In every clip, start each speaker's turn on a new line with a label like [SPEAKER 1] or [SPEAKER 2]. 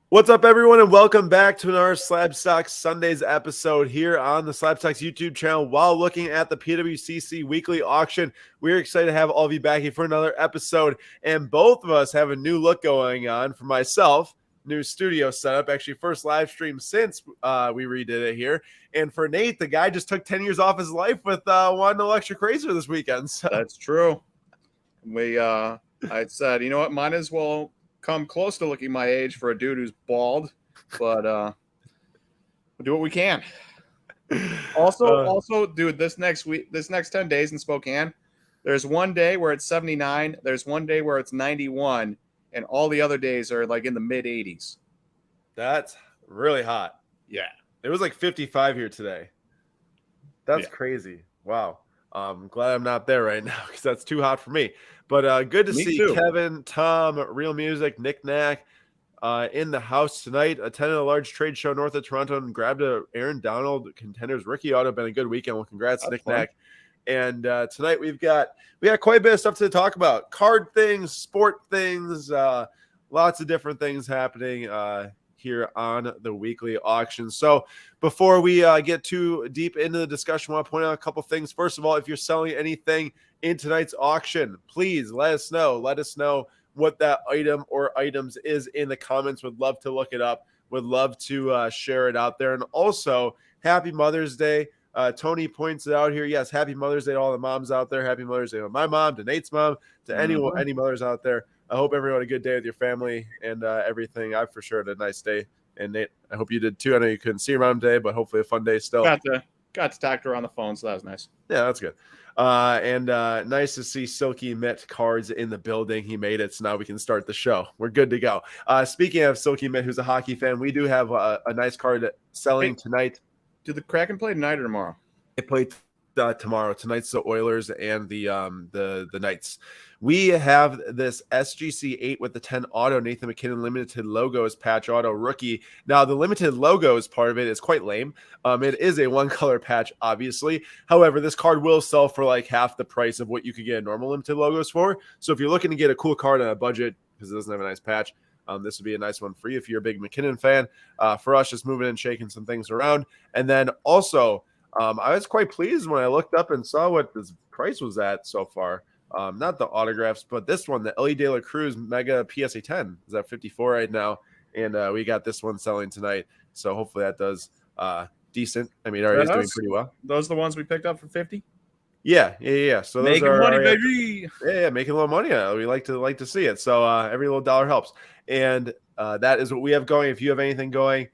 [SPEAKER 1] What's up, everyone, and welcome back to another Slab Stocks Sundays episode here on the Slab Stocks YouTube channel. While looking at the PWCC weekly auction, we're excited to have all of you back here for another episode. And both of us have a new look going on. For myself, new studio setup, actually first live stream since we redid it here. And for Nate, the guy just took 10 years off his life with wanting to lecture crazier this weekend. So.
[SPEAKER 2] That's true. I said, you know what, might as well come close to looking my age for a dude who's bald, but we'll do what we can. Also, dude, this next 10 days in Spokane, there's one day where it's 79, there's one day where it's 91, and all the other days are like in the mid 80s.
[SPEAKER 1] That's really hot.
[SPEAKER 2] Yeah.
[SPEAKER 1] It was like 55 here today. That's crazy. Wow. I'm glad I'm not there right now because that's too hot for me. But good to see
[SPEAKER 2] too.
[SPEAKER 1] Kevin, Tom, Real Music, Nick Knack in the house tonight. Attended a large trade show north of Toronto and grabbed a Aaron Donald Contenders rookie auto. Been a good weekend. Well, congrats, Nick Knack. And tonight we got quite a bit of stuff to talk about. Card things, sport things, lots of different things happening here on the weekly auction. So before we get too deep into the discussion, I want to point out a couple things. First of all, if you're selling anything in tonight's auction, please let us know. Let us know what that item or items is in the comments. Would love to look it up. Would love to share it out there. And also, happy Mother's Day. Tony points it out here. Yes, happy Mother's Day to all the moms out there. Happy Mother's Day to my mom, to Nate's mom, to any mothers out there. I hope everyone had a good day with your family and everything. I for sure had a nice day. And Nate, I hope you did too. I know you couldn't see your mom today, but hopefully a fun day still.
[SPEAKER 2] Got to talk to her on the phone, so that was nice.
[SPEAKER 1] Yeah, that's good. And nice to see Silky Mitt Cards in the building. He made it, so now we can start the show. We're good to go. Speaking of Silky Mitt, who's a hockey fan, we do have a nice card selling tonight.
[SPEAKER 2] Do the Kraken play tonight or tomorrow?
[SPEAKER 1] They play tomorrow. Tonight's the Oilers and the Knights. We have this SGC 8 with the 10 auto Nathan McKinnon limited logos patch auto rookie. Now the limited logos part of it is quite lame. It is a one color patch, obviously. However, this card will sell for like half the price of what you could get normal limited logos for. So if you're looking to get a cool card on a budget because it doesn't have a nice patch, this would be a nice one for you if you're a big McKinnon fan. For us, just moving and shaking some things around. And then also, I was quite pleased when I looked up and saw what this price was at so far. Not the autographs, but this one, the Ellie De La Cruz Mega PSA 10 is at 54 right now. And we got this one selling tonight. So hopefully that does decent. I mean, already is doing pretty well.
[SPEAKER 2] Those are the ones we picked up for 50?
[SPEAKER 1] Yeah. So those
[SPEAKER 2] making money, baby.
[SPEAKER 1] Yeah, making a little money. We like to see it. So every little dollar helps. And that is what we have going. If you have anything going,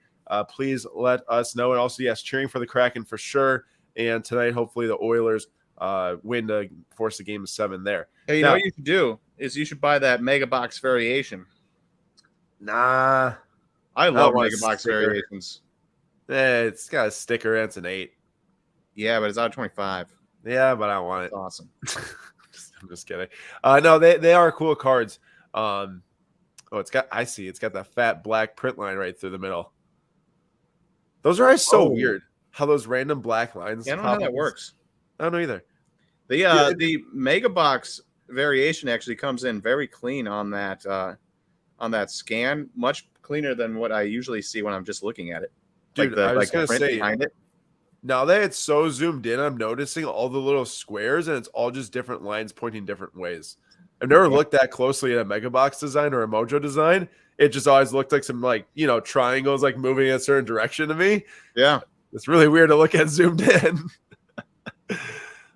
[SPEAKER 1] please let us know. And also, yes, cheering for the Kraken for sure. And tonight, hopefully, the Oilers win to force the game of 7 there.
[SPEAKER 2] Hey, you know what you should do is you should buy that mega box variation.
[SPEAKER 1] Nah,
[SPEAKER 2] I love mega box variations.
[SPEAKER 1] It's got a sticker and it's an 8.
[SPEAKER 2] Yeah, but it's out of 25.
[SPEAKER 1] Yeah, but I don't want it.
[SPEAKER 2] That's awesome.
[SPEAKER 1] I'm just kidding. No, they are cool cards. It's got that fat black print line right through the middle. Those are always so weird. How those random black lines.
[SPEAKER 2] Yeah, I don't know how that works.
[SPEAKER 1] I don't know either.
[SPEAKER 2] The mega box variation actually comes in very clean on that scan, much cleaner than what I usually see when I'm just looking at it.
[SPEAKER 1] Dude, I was gonna say behind it. Now that it's so zoomed in, I'm noticing all the little squares, and it's all just different lines pointing different ways. I've never looked that closely at a mega box design or a Mojo design. It just always looked like some triangles like moving in a certain direction to me.
[SPEAKER 2] Yeah.
[SPEAKER 1] It's really weird to look at zoomed in.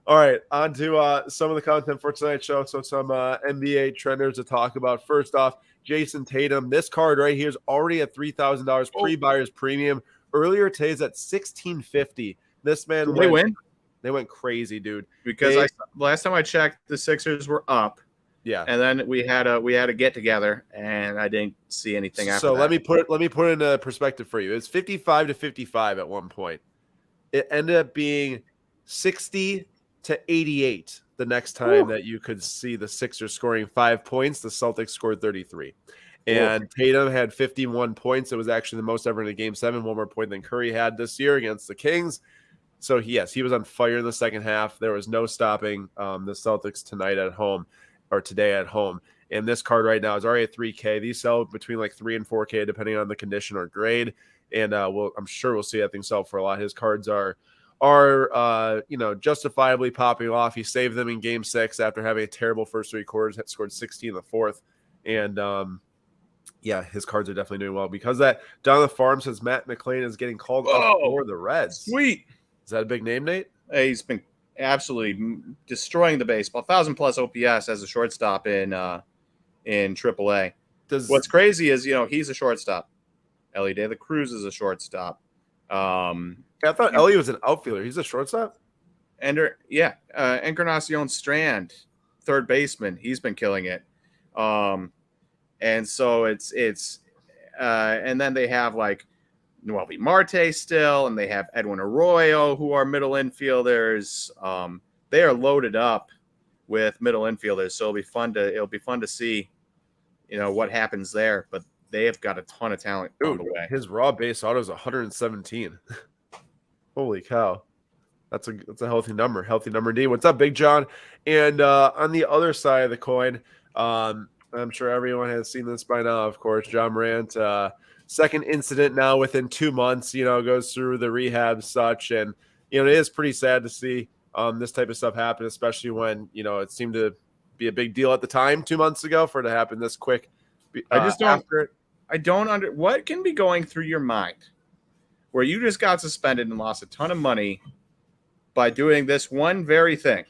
[SPEAKER 1] All right, on to some of the content for tonight's show. So some NBA trenders to talk about. First off, Jason Tatum. This card right here is already at $3,000 pre-buyer's premium. Earlier today's at $1,650. This man
[SPEAKER 2] they win?
[SPEAKER 1] They went crazy, dude.
[SPEAKER 2] Because last time I checked, the Sixers were up.
[SPEAKER 1] Yeah,
[SPEAKER 2] and then we had a get together, and I didn't see anything after.
[SPEAKER 1] So
[SPEAKER 2] that.
[SPEAKER 1] let me put it in perspective for you. It's 55 to 55 at one point. It ended up being 60 to 88 the next time that you could see the Sixers scoring 5 points. The Celtics scored 33, and Tatum had 51 points. It was actually the most ever in a Game 7, one more point than Curry had this year against the Kings. So yes, he was on fire in the second half. There was no stopping the Celtics tonight at home. Or today at home. And this card right now is already at $3K. These sell between like $3 and $4K depending on the condition or grade. And I'm sure we'll see that thing sell for a lot. His cards are justifiably popping off. He saved them in Game 6 after having a terrible first 3 quarters. Had scored 16 in the fourth, and his cards are definitely doing well because that. Down the farm says Matt McLean is getting called up for the Reds.
[SPEAKER 2] Sweet.
[SPEAKER 1] Is that a big name, Nate?
[SPEAKER 2] He's been absolutely destroying the baseball. 1,000+ OPS as a shortstop in AAA. What's crazy is he's a shortstop. Ellie De La Cruz is a shortstop.
[SPEAKER 1] I thought Ellie was an outfielder. He's a shortstop.
[SPEAKER 2] Encarnacion Strand, third baseman. He's been killing it. And so it's and then they have like Noelvi Marte still, and they have Edwin Arroyo, who are middle infielders. They are loaded up with middle infielders, so it'll be fun to see, what happens there. But they have got a ton of talent on the way.
[SPEAKER 1] His raw base auto is 117. Holy cow. That's a healthy number. Healthy number D. What's up, Big John? And on the other side of the coin, I'm sure everyone has seen this by now, of course. John Morant, second incident now within 2 months, goes through the rehab such. And, it is pretty sad to see this type of stuff happen, especially when, it seemed to be a big deal at the time 2 months ago for it to happen this quick.
[SPEAKER 2] What can be going through your mind where you just got suspended and lost a ton of money by doing this one very thing?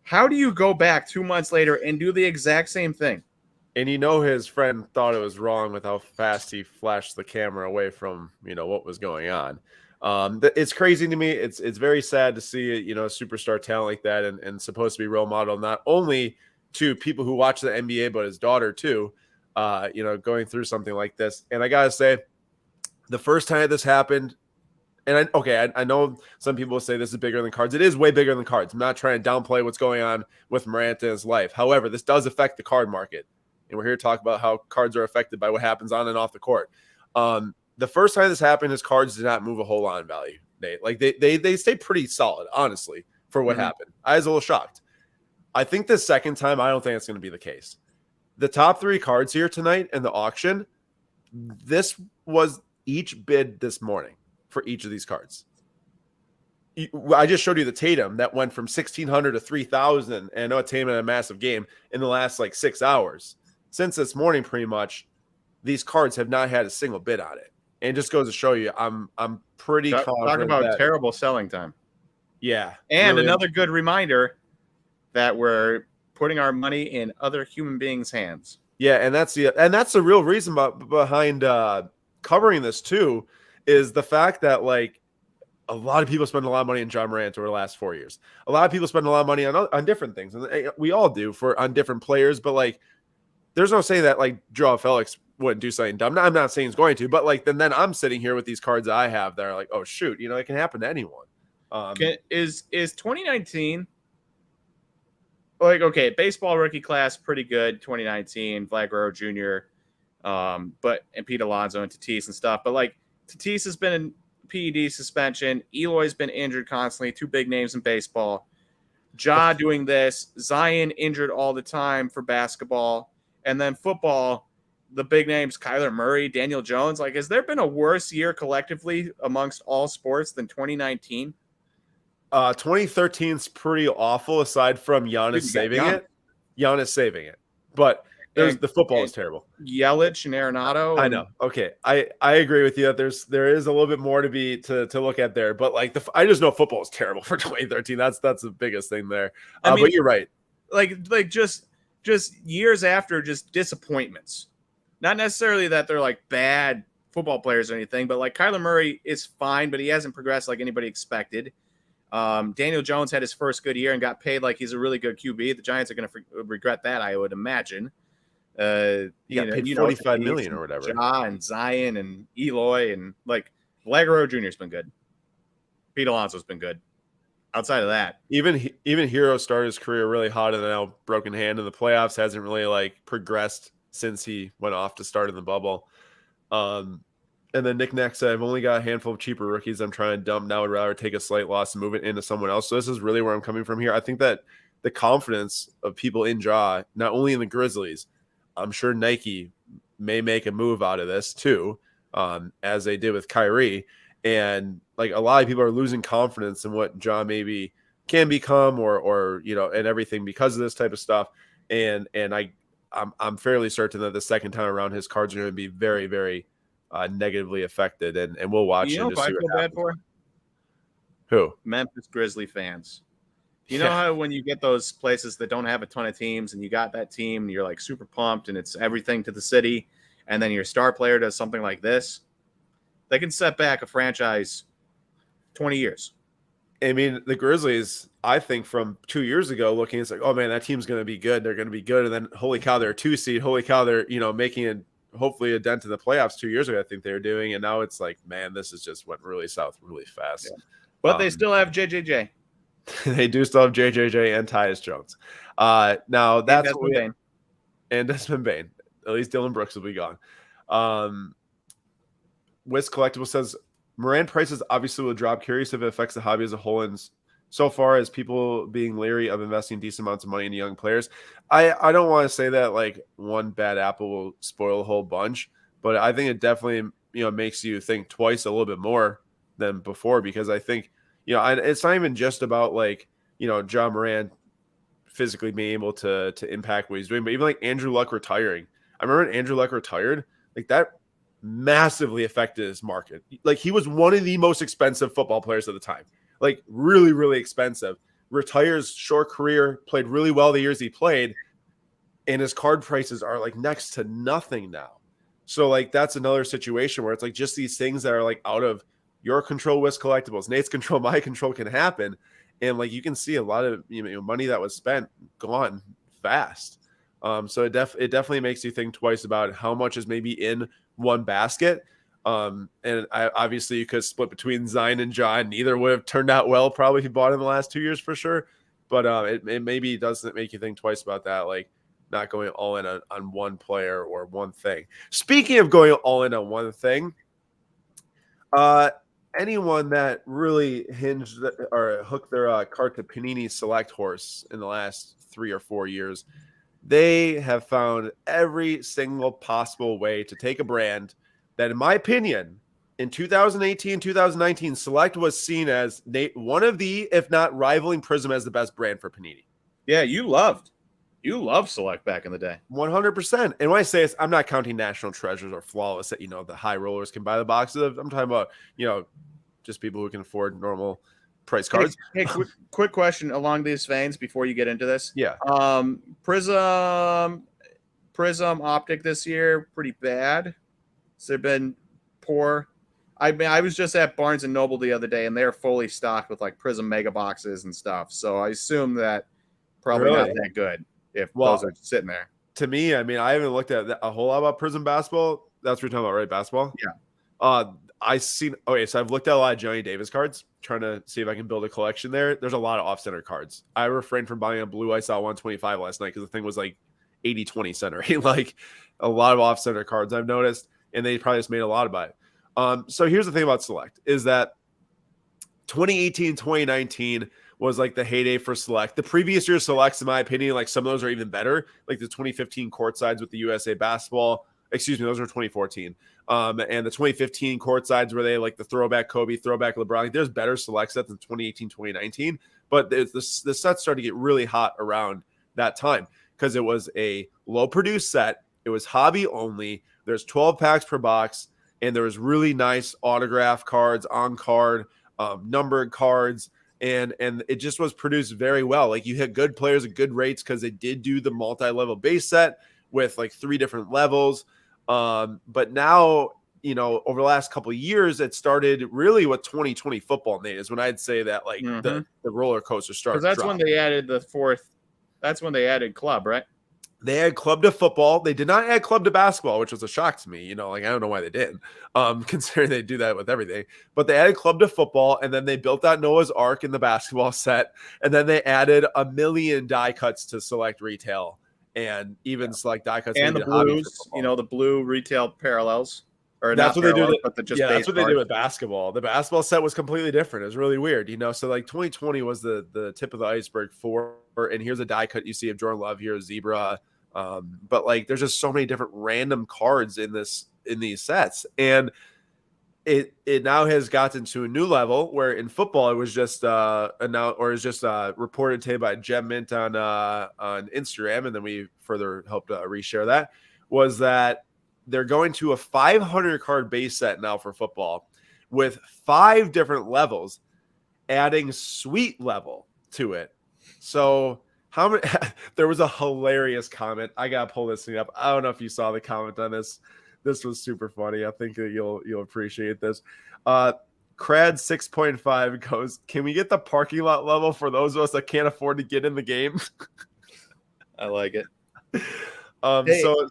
[SPEAKER 2] How do you go back 2 months later and do the exact same thing?
[SPEAKER 1] And his friend thought it was wrong with how fast he flashed the camera away from, what was going on. It's crazy to me. It's very sad to see, a superstar talent like that and supposed to be role model, not only to people who watch the NBA, but his daughter too, going through something like this. And I got to say, the first time this happened, and I know some people will say this is bigger than cards. It is way bigger than cards. I'm not trying to downplay what's going on with Morant in his life. However, this does affect the card market. And we're here to talk about how cards are affected by what happens on and off the court. The first time this happened, his cards did not move a whole lot in value, Nate. Like they stay pretty solid, honestly, for what happened. I was a little shocked. I think the second time, I don't think it's going to be the case. The top 3 cards here tonight in the auction, this was each bid this morning for each of these cards. I just showed you the Tatum that went from 1,600 to 3,000, and I know Tatum had a massive game in the last 6 hours. Since this morning, pretty much, these cards have not had a single bid on it. And it just goes to show you, I'm pretty confident.
[SPEAKER 2] Talk about terrible selling time.
[SPEAKER 1] Yeah.
[SPEAKER 2] And really, another good reminder that we're putting our money in other human beings' hands.
[SPEAKER 1] Yeah, and that's the real reason behind covering this too, is the fact that a lot of people spend a lot of money on John Morant over the last 4 years. A lot of people spend a lot of money on different things, and we all do on different players. But there's no saying that Joao Felix wouldn't do something dumb. I'm not saying he's going to, but then I'm sitting here with these cards that I have that are oh shoot, it can happen to anyone.
[SPEAKER 2] Is 2019 baseball rookie class pretty good? 2019, Vlad Guerrero Jr., and Pete Alonso and Tatis and stuff. But Tatis has been in PED suspension. Eloy's been injured constantly. 2 big names in baseball. Ja doing this. Zion injured all the time for basketball. And then football, the big names, Kyler Murray, Daniel Jones. Has there been a worse year collectively amongst all sports than 2019?
[SPEAKER 1] 2013 is pretty awful aside from Giannis saving it. Giannis saving it. But the football is terrible.
[SPEAKER 2] Yelich and Arenado.
[SPEAKER 1] I know. Okay. I agree with you that there is a little bit more to look at there. But I just know football is terrible for 2013. That's the biggest thing there. But you're right.
[SPEAKER 2] Just years after, just disappointments. Not necessarily that they're bad football players or anything, but Kyler Murray is fine, but he hasn't progressed like anybody expected. Daniel Jones had his first good year and got paid like he's a really good QB. The Giants are going to regret that, I would imagine.
[SPEAKER 1] He got paid $45 million or whatever.
[SPEAKER 2] Ja and Zion and Eloy and Vlad Guerrero Jr. has been good. Pete Alonso's been good. Outside of that,
[SPEAKER 1] even Hero started his career really hot and then now broken hand in the playoffs, hasn't really progressed since he went off to start in the bubble. And then Nick Knack said, I've only got a handful of cheaper rookies I'm trying to dump now. I'd rather take a slight loss and move it into someone else. So this is really where I'm coming from here. I think that the confidence of people in Ja, not only in the Grizzlies. I'm sure Nike may make a move out of this too, as they did with Kyrie. And like a lot of people are losing confidence in what Ja maybe can become, or and everything because of this type of stuff. And I'm fairly certain that the second time around his cards are going to be very, very negatively affected, and we'll watch and just
[SPEAKER 2] I
[SPEAKER 1] see
[SPEAKER 2] feel
[SPEAKER 1] what
[SPEAKER 2] bad
[SPEAKER 1] happens.
[SPEAKER 2] for?
[SPEAKER 1] Who?
[SPEAKER 2] Memphis Grizzly fans. You know how when you get those places that don't have a ton of teams and you got that team and you're like super pumped and it's everything to the city, and then your star player does something like this, they can set back a franchise 20 years.
[SPEAKER 1] I mean, the Grizzlies, I think from 2 years ago, looking, it's like, oh man, that team's going to be good. They're going to be good. And then, holy cow, they're a 2 seed. Holy cow, they're, making hopefully a dent in the playoffs 2 years ago, I think they were doing. And now it's like, man, this is just went really south really fast.
[SPEAKER 2] Yeah. But they still have JJJ.
[SPEAKER 1] They do still have JJJ and Tyus Jones. Now that's
[SPEAKER 2] and Desmond Bane.
[SPEAKER 1] And Desmond Bane. At least Dylan Brooks will be gone. Wiz Collectible says Morant prices obviously will drop. Curious if it affects the hobby as a whole, and so far as people being leery of investing decent amounts of money in young players. I don't want to say that like one bad apple will spoil a whole bunch, but I think it definitely makes you think twice a little bit more than before, because I think it's not even just about like John Morant physically being able to impact what he's doing, but even like Andrew Luck retiring. I remember when Andrew Luck retired, like that massively affected his market. Like he was one of the most expensive football players at the time, like really, really expensive. Retires, short career, played really well the years he played, and his card prices are like next to nothing now. So like that's another situation where it's like just these things that are like out of your control with collectibles, Nate's control, my control can happen. And like you can see a lot of money that was spent gone fast. So it definitely makes you think twice about how much is maybe in one basket. And obviously you could split between Zion and John. Neither would have turned out well probably if you bought in the last 2 years for sure. But it maybe doesn't make you think twice about that, like not going all in on one player or one thing. Speaking of going all in on one thing, anyone that really hinged or hooked their cart to Panini Select horse in the last 3 or 4 years, they have found every single possible way to take a brand that, in my opinion, in 2018, 2019, Select was seen as one of the, if not rivaling Prism as the best brand for Panini.
[SPEAKER 2] Yeah, you loved Select back in the day.
[SPEAKER 1] 100%. And when I say this, I'm not counting National Treasures or Flawless that, the high rollers can buy the boxes of. I'm talking about, just people who can afford normal price cards.
[SPEAKER 2] Hey, quick question along these veins before you get into this.
[SPEAKER 1] Yeah.
[SPEAKER 2] Prism Optic this year, pretty bad. So they've been poor. I mean, I was just at Barnes & Noble the other day, and they're fully stocked with like Prism mega boxes and stuff. So I assume that probably not that good if those are sitting there.
[SPEAKER 1] To me, I mean, I haven't looked at a whole lot about Prism basketball. That's what you're talking about, right? Basketball?
[SPEAKER 2] Yeah.
[SPEAKER 1] So I've looked at a lot of Johnny Davis cards, trying to see if I can build a collection there. There's a lot of off-center cards. I refrained from buying a blue. I saw 125 last night because the thing was like 80-20 center. Like a lot of off-center cards I've noticed, and they probably just made a lot about it. So here's the thing about Select is that 2018, 2019 was like the heyday for Select. The previous year Selects, in my opinion, like some of those are even better. Like the 2015 courtsides with the USA basketball. Excuse me, those were 2014. And the 2015 courtsides where they like the throwback Kobe, throwback LeBron. Like, there's better Select sets than 2018, 2019. But the sets started to get really hot around that time because it was a low-produced set. It was hobby only. There's 12 packs per box, and there was really nice autograph cards, on-card, numbered cards, and it just was produced very well. Like you hit good players at good rates because they did do the multi-level base set with like 3 different levels. But now, over the last couple of years, it started really with 2020 football, Nate, is when I'd say that like the roller coaster started.
[SPEAKER 2] Because that's when they added that's when they added club, right?
[SPEAKER 1] They had club to football. They did not add club to basketball, which was a shock to me. Like I don't know why they didn't, considering they do that with everything. But they added club to football, and then they built out Noah's Ark in the basketball set, and then they added 1 million die cuts to Select retail, and even Select die cuts
[SPEAKER 2] and the blues. The blue retail parallels. or
[SPEAKER 1] That's
[SPEAKER 2] not
[SPEAKER 1] what they do.
[SPEAKER 2] parallels, but just
[SPEAKER 1] That's
[SPEAKER 2] base
[SPEAKER 1] what they
[SPEAKER 2] cards.
[SPEAKER 1] do with basketball. The basketball set was completely different. It was really weird, So like 2020 was the tip of the iceberg for, and here's a die cut you see of Jordan Love, here a zebra. But like there's just so many different random cards in these sets, and it now has gotten to a new level where in football it was just announced, or is just reported today by Gem Mint on Instagram, and then we further helped reshare that, was that they're going to a 500 card base set now for football with 5 different levels, adding suite level to it. So how many? There was a hilarious comment. I gotta pull this thing up. I don't know if you saw the comment on this. This was super funny. I think that you'll appreciate this. Crad 6.5 goes, "Can we get the parking lot level for those of us that can't afford to get in the game?"
[SPEAKER 2] I like it.
[SPEAKER 1] Hey, so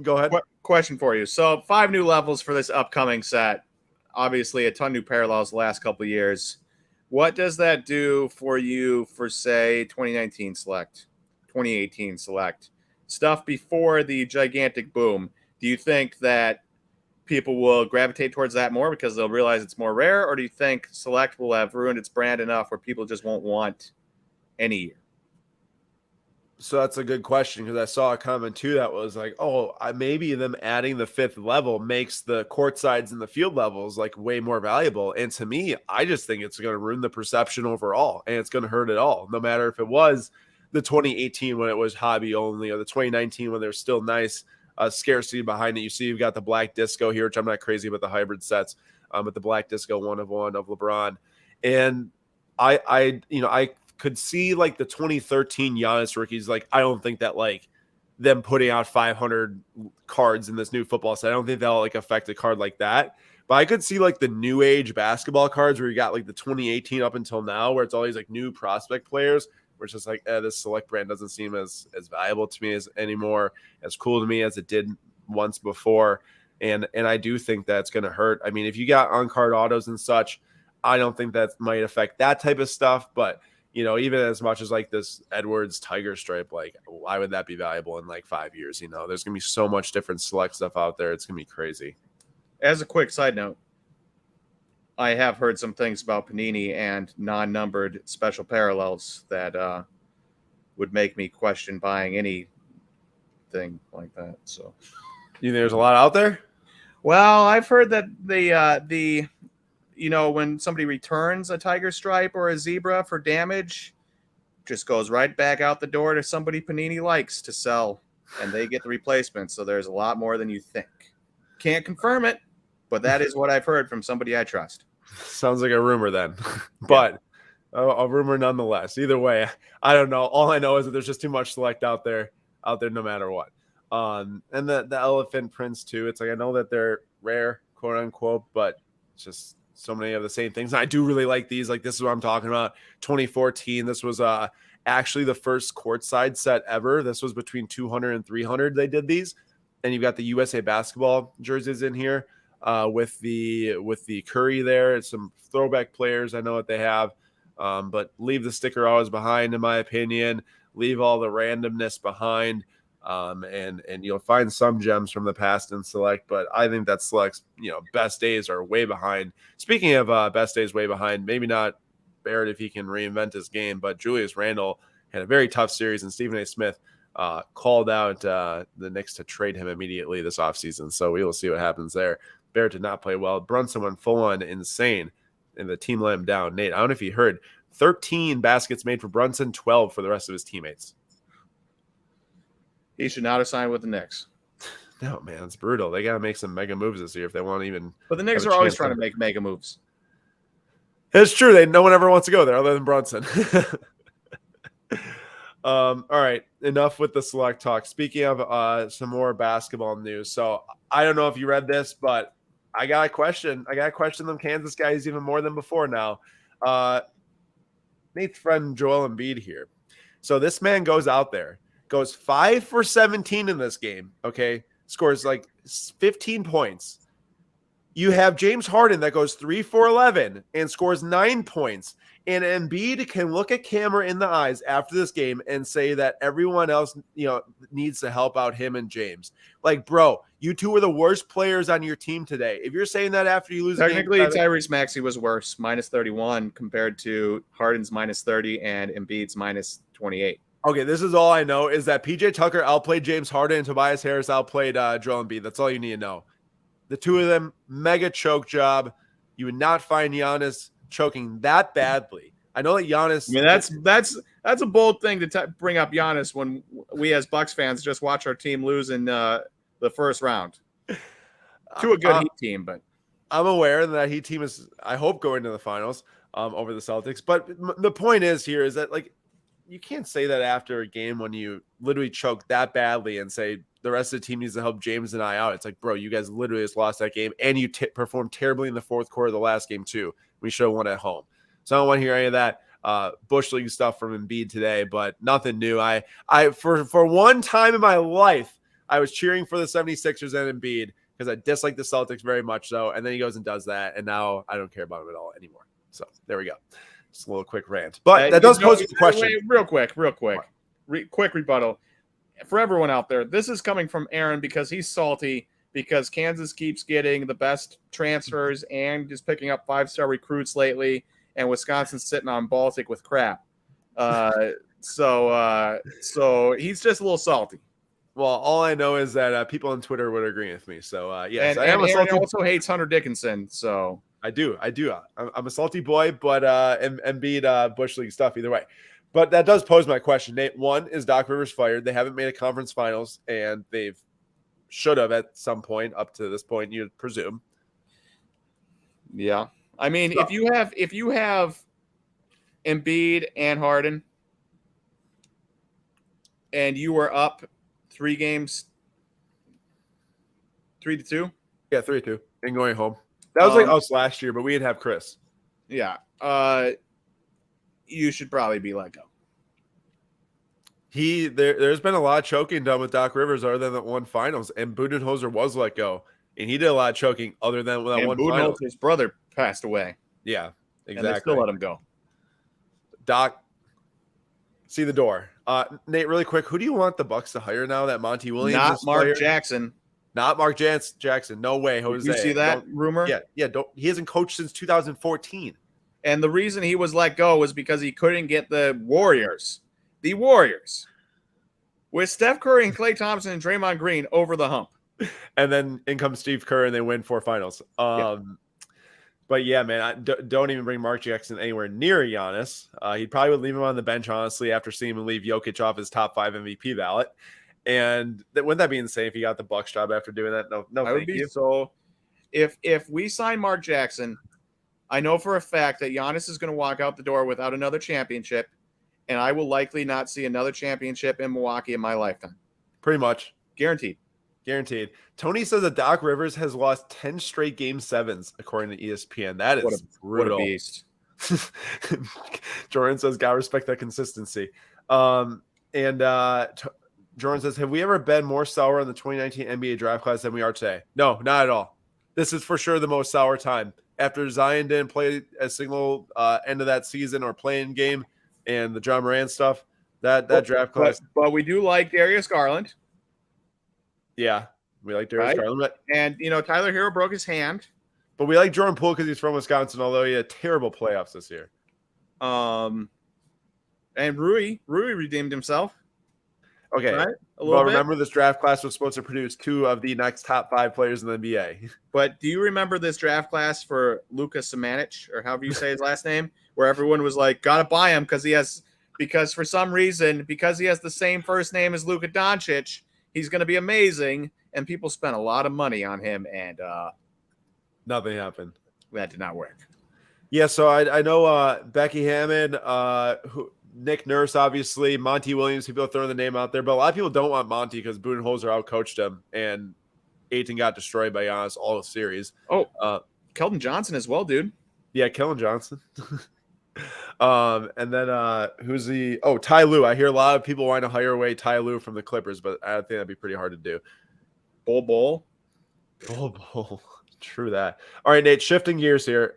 [SPEAKER 1] go ahead.
[SPEAKER 2] Question for you. So 5 new levels for this upcoming set. Obviously, a ton of new parallels the last couple of years. What does that do for you for, say, 2019 Select, 2018 Select? Stuff before the gigantic boom. Do you think that people will gravitate towards that more because they'll realize it's more rare? Or do you think Select will have ruined its brand enough where people just won't want any year?
[SPEAKER 1] So that's a good question, because I saw a comment too that was like, oh, maybe them adding the 5th level makes the court sides and the field levels like way more valuable. And to me, I just think it's going to ruin the perception overall, and it's going to hurt it all, no matter if it was the 2018 when it was hobby only, or the 2019 when there's still nice scarcity behind it. You see, you've got the black disco here, which I'm not crazy about the hybrid sets, but the black disco 1/1 of LeBron. And I could see like the 2013 Giannis rookies. Like, I don't think that like them putting out 500 cards in this new football set, I don't think that'll like affect a card like that. But I could see like the new age basketball cards where you got like the 2018 up until now, where it's all these like new prospect players, where it's just like, this Select brand doesn't seem as valuable to me as anymore, as cool to me as it did once before. And I do think that's going to hurt. I mean, if you got on card autos and such, I don't think that might affect that type of stuff, but even as much as like this Edwards Tiger Stripe, like why would that be valuable in like 5 years? There's going to be so much different Select stuff out there. It's going to be crazy.
[SPEAKER 2] As a quick side note, I have heard some things about Panini and non-numbered special parallels that would make me question buying anything like that. So,
[SPEAKER 1] you think there's a lot out there?
[SPEAKER 2] Well, I've heard that when somebody returns a Tiger Stripe or a Zebra for damage, just goes right back out the door to somebody Panini likes to sell, and they get the replacement. So there's a lot more than you think. Can't confirm it, but that is what I've heard from somebody I trust.
[SPEAKER 1] Sounds like a rumor then, but a rumor nonetheless. Either way, I don't know. All I know is that there's just too much Select out there no matter what. And the elephant prints too. It's like, I know that they're rare, quote unquote, but it's just so many of the same things. And I do really like these. Like, this is what I'm talking about. 2014. This was actually the first courtside set ever. This was between 200 and 300. They did these, and you've got the USA basketball jerseys in here with the Curry there. It's some throwback players. I know what they have, but leave the sticker always behind, in my opinion. Leave all the randomness behind. And you'll find some gems from the past in Select, but I think that Select's best days are way behind. Speaking of best days way behind, maybe not Barrett if he can reinvent his game, but Julius Randle had a very tough series, and Stephen A. Smith called out the Knicks to trade him immediately this offseason. So we will see what happens there. Barrett did not play well. Brunson went full on insane, and the team let him down. Nate, I don't know if you heard, 13 baskets made for Brunson, 12 for the rest of his teammates.
[SPEAKER 2] He should not have signed with the Knicks.
[SPEAKER 1] No, man, it's brutal. They got to make some mega moves this year if they want to even.
[SPEAKER 2] But the Knicks are always trying to make mega moves.
[SPEAKER 1] It's true. No one ever wants to go there other than Brunson. All right, enough with the Select talk. Speaking of some more basketball news. So I don't know if you read this, but I got a question. I got to question them Kansas guys even more than before now. Nate's friend Joel Embiid here. So this man goes out there, goes 5 for 17 in this game, okay? Scores like 15 points. You have James Harden that goes 3 for 11 and scores 9 points. And Embiid can look at camera in the eyes after this game and say that everyone else, needs to help out him and James. Like, bro, you two were the worst players on your team today. If you're saying that after you lose
[SPEAKER 2] Technically,
[SPEAKER 1] a game,
[SPEAKER 2] Tyrese Maxey was worse, minus 31 compared to Harden's minus 30 and Embiid's minus 28.
[SPEAKER 1] Okay, this is all I know is that PJ Tucker outplayed James Harden and Tobias Harris outplayed Joel Embiid. That's all you need to know. The two of them, mega choke job. You would not find Giannis choking that badly. I know that Giannis.
[SPEAKER 2] I mean, that's a bold thing to bring up Giannis when we as Bucks fans just watch our team lose in the first round to a good Heat team. But
[SPEAKER 1] I'm aware that Heat team is, I hope, going to the finals over the Celtics. But the point is that like you can't say that after a game when you literally choke that badly and say the rest of the team needs to help James and I out. It's like, bro, you guys literally just lost that game, and you performed terribly in the fourth quarter of the last game too. We should have won at home. So I don't want to hear any of that Bush League stuff from Embiid today, but nothing new. I for one time in my life, I was cheering for the 76ers and Embiid because I dislike the Celtics very much so. And then he goes and does that, and now I don't care about him at all anymore. So there we go. Just a little quick rant. But that does pose a question.
[SPEAKER 2] Real quick rebuttal. For everyone out there, this is coming from Aaron because he's salty because Kansas keeps getting the best transfers and just picking up 5-star recruits lately, and Wisconsin's sitting on Baltic with crap. So he's just a little salty.
[SPEAKER 1] Well, all I know is that people on Twitter would agree with me. So yes,
[SPEAKER 2] and,
[SPEAKER 1] I am a salty.
[SPEAKER 2] Aaron also hates Hunter Dickinson. So
[SPEAKER 1] I do. I'm a salty boy, but Embiid Bush League stuff either way. But that does pose my question, Nate. One, is Doc Rivers fired? They haven't made a conference finals, and they've should have at some point up to this point, you'd presume.
[SPEAKER 2] Yeah. I mean, if you have Embiid and Harden and you were up 3 games, 3-2?
[SPEAKER 1] Yeah, 3-2. And going home. That was like us last year, but we'd have Chris.
[SPEAKER 2] Yeah. You should probably be let go.
[SPEAKER 1] There's been a lot of choking done with Doc Rivers other than that one finals, and Budenholzer was let go, and he did a lot of choking other than that one finals.
[SPEAKER 2] His brother passed away.
[SPEAKER 1] Yeah, exactly.
[SPEAKER 2] And they still let him go.
[SPEAKER 1] Doc, see the door. Nate, really quick, who do you want the Bucks to hire now that Monty Williams
[SPEAKER 2] Not
[SPEAKER 1] is
[SPEAKER 2] Mark
[SPEAKER 1] fired?
[SPEAKER 2] Jackson.
[SPEAKER 1] Not Mark Jackson. No way, Jose.
[SPEAKER 2] Did you see that rumor?
[SPEAKER 1] Yeah. He hasn't coached since 2014.
[SPEAKER 2] And the reason he was let go was because he couldn't get the Warriors with Steph Curry and Klay Thompson and Draymond Green over the hump.
[SPEAKER 1] And then in comes Steve Kerr and they win 4 finals. But yeah, man, don't even bring Mark Jackson anywhere near Giannis. He probably would leave him on the bench, honestly, after seeing him leave Jokic off his top 5 MVP ballot. And wouldn't that be insane if he got the Bucks job after doing that? No,
[SPEAKER 2] I would be so. If we sign Mark Jackson, I know for a fact that Giannis is going to walk out the door without another championship, and I will likely not see another championship in Milwaukee in my lifetime.
[SPEAKER 1] Pretty much.
[SPEAKER 2] Guaranteed.
[SPEAKER 1] Tony says that Doc Rivers has lost 10 straight Game 7s, according to ESPN. That is brutal.
[SPEAKER 2] What a beast.
[SPEAKER 1] Jordan says, gotta respect that consistency. Jordan says, have we ever been more sour on the 2019 NBA draft class than we are today? No, not at all. This is for sure the most sour time. After Zion didn't play a single end of that season or playing game, and the John Morant stuff, that draft class.
[SPEAKER 2] But we do like Darius Garland.
[SPEAKER 1] Yeah, we like Darius Garland.
[SPEAKER 2] And, Tyler Hero broke his hand.
[SPEAKER 1] But we like Jordan Poole because he's from Wisconsin, although he had terrible playoffs this year.
[SPEAKER 2] And Rui redeemed himself.
[SPEAKER 1] Okay.
[SPEAKER 2] Right?
[SPEAKER 1] Well, remember this draft class was supposed to produce 2 of the next top 5 players in the NBA.
[SPEAKER 2] But do you remember this draft class for Luka Samanic, or however you say his last name, where everyone was like, gotta buy him because for some reason, because he has the same first name as Luka Doncic, he's going to be amazing. And people spent a lot of money on him, and
[SPEAKER 1] nothing happened.
[SPEAKER 2] That did not work.
[SPEAKER 1] Yeah, so I know Becky Hammond, Nick Nurse, obviously, Monty Williams, people are throwing the name out there, but a lot of people don't want Monty because Budenholzer outcoached him, and Ayton got destroyed by Giannis all the series.
[SPEAKER 2] Keldon Johnson as well, dude.
[SPEAKER 1] Yeah, Keldon Johnson. And then who's Ty Lue. I hear a lot of people want to hire away Ty Lue from the Clippers, but I think that'd be pretty hard to do.
[SPEAKER 2] Bol.
[SPEAKER 1] True that. All right, Nate, shifting gears here.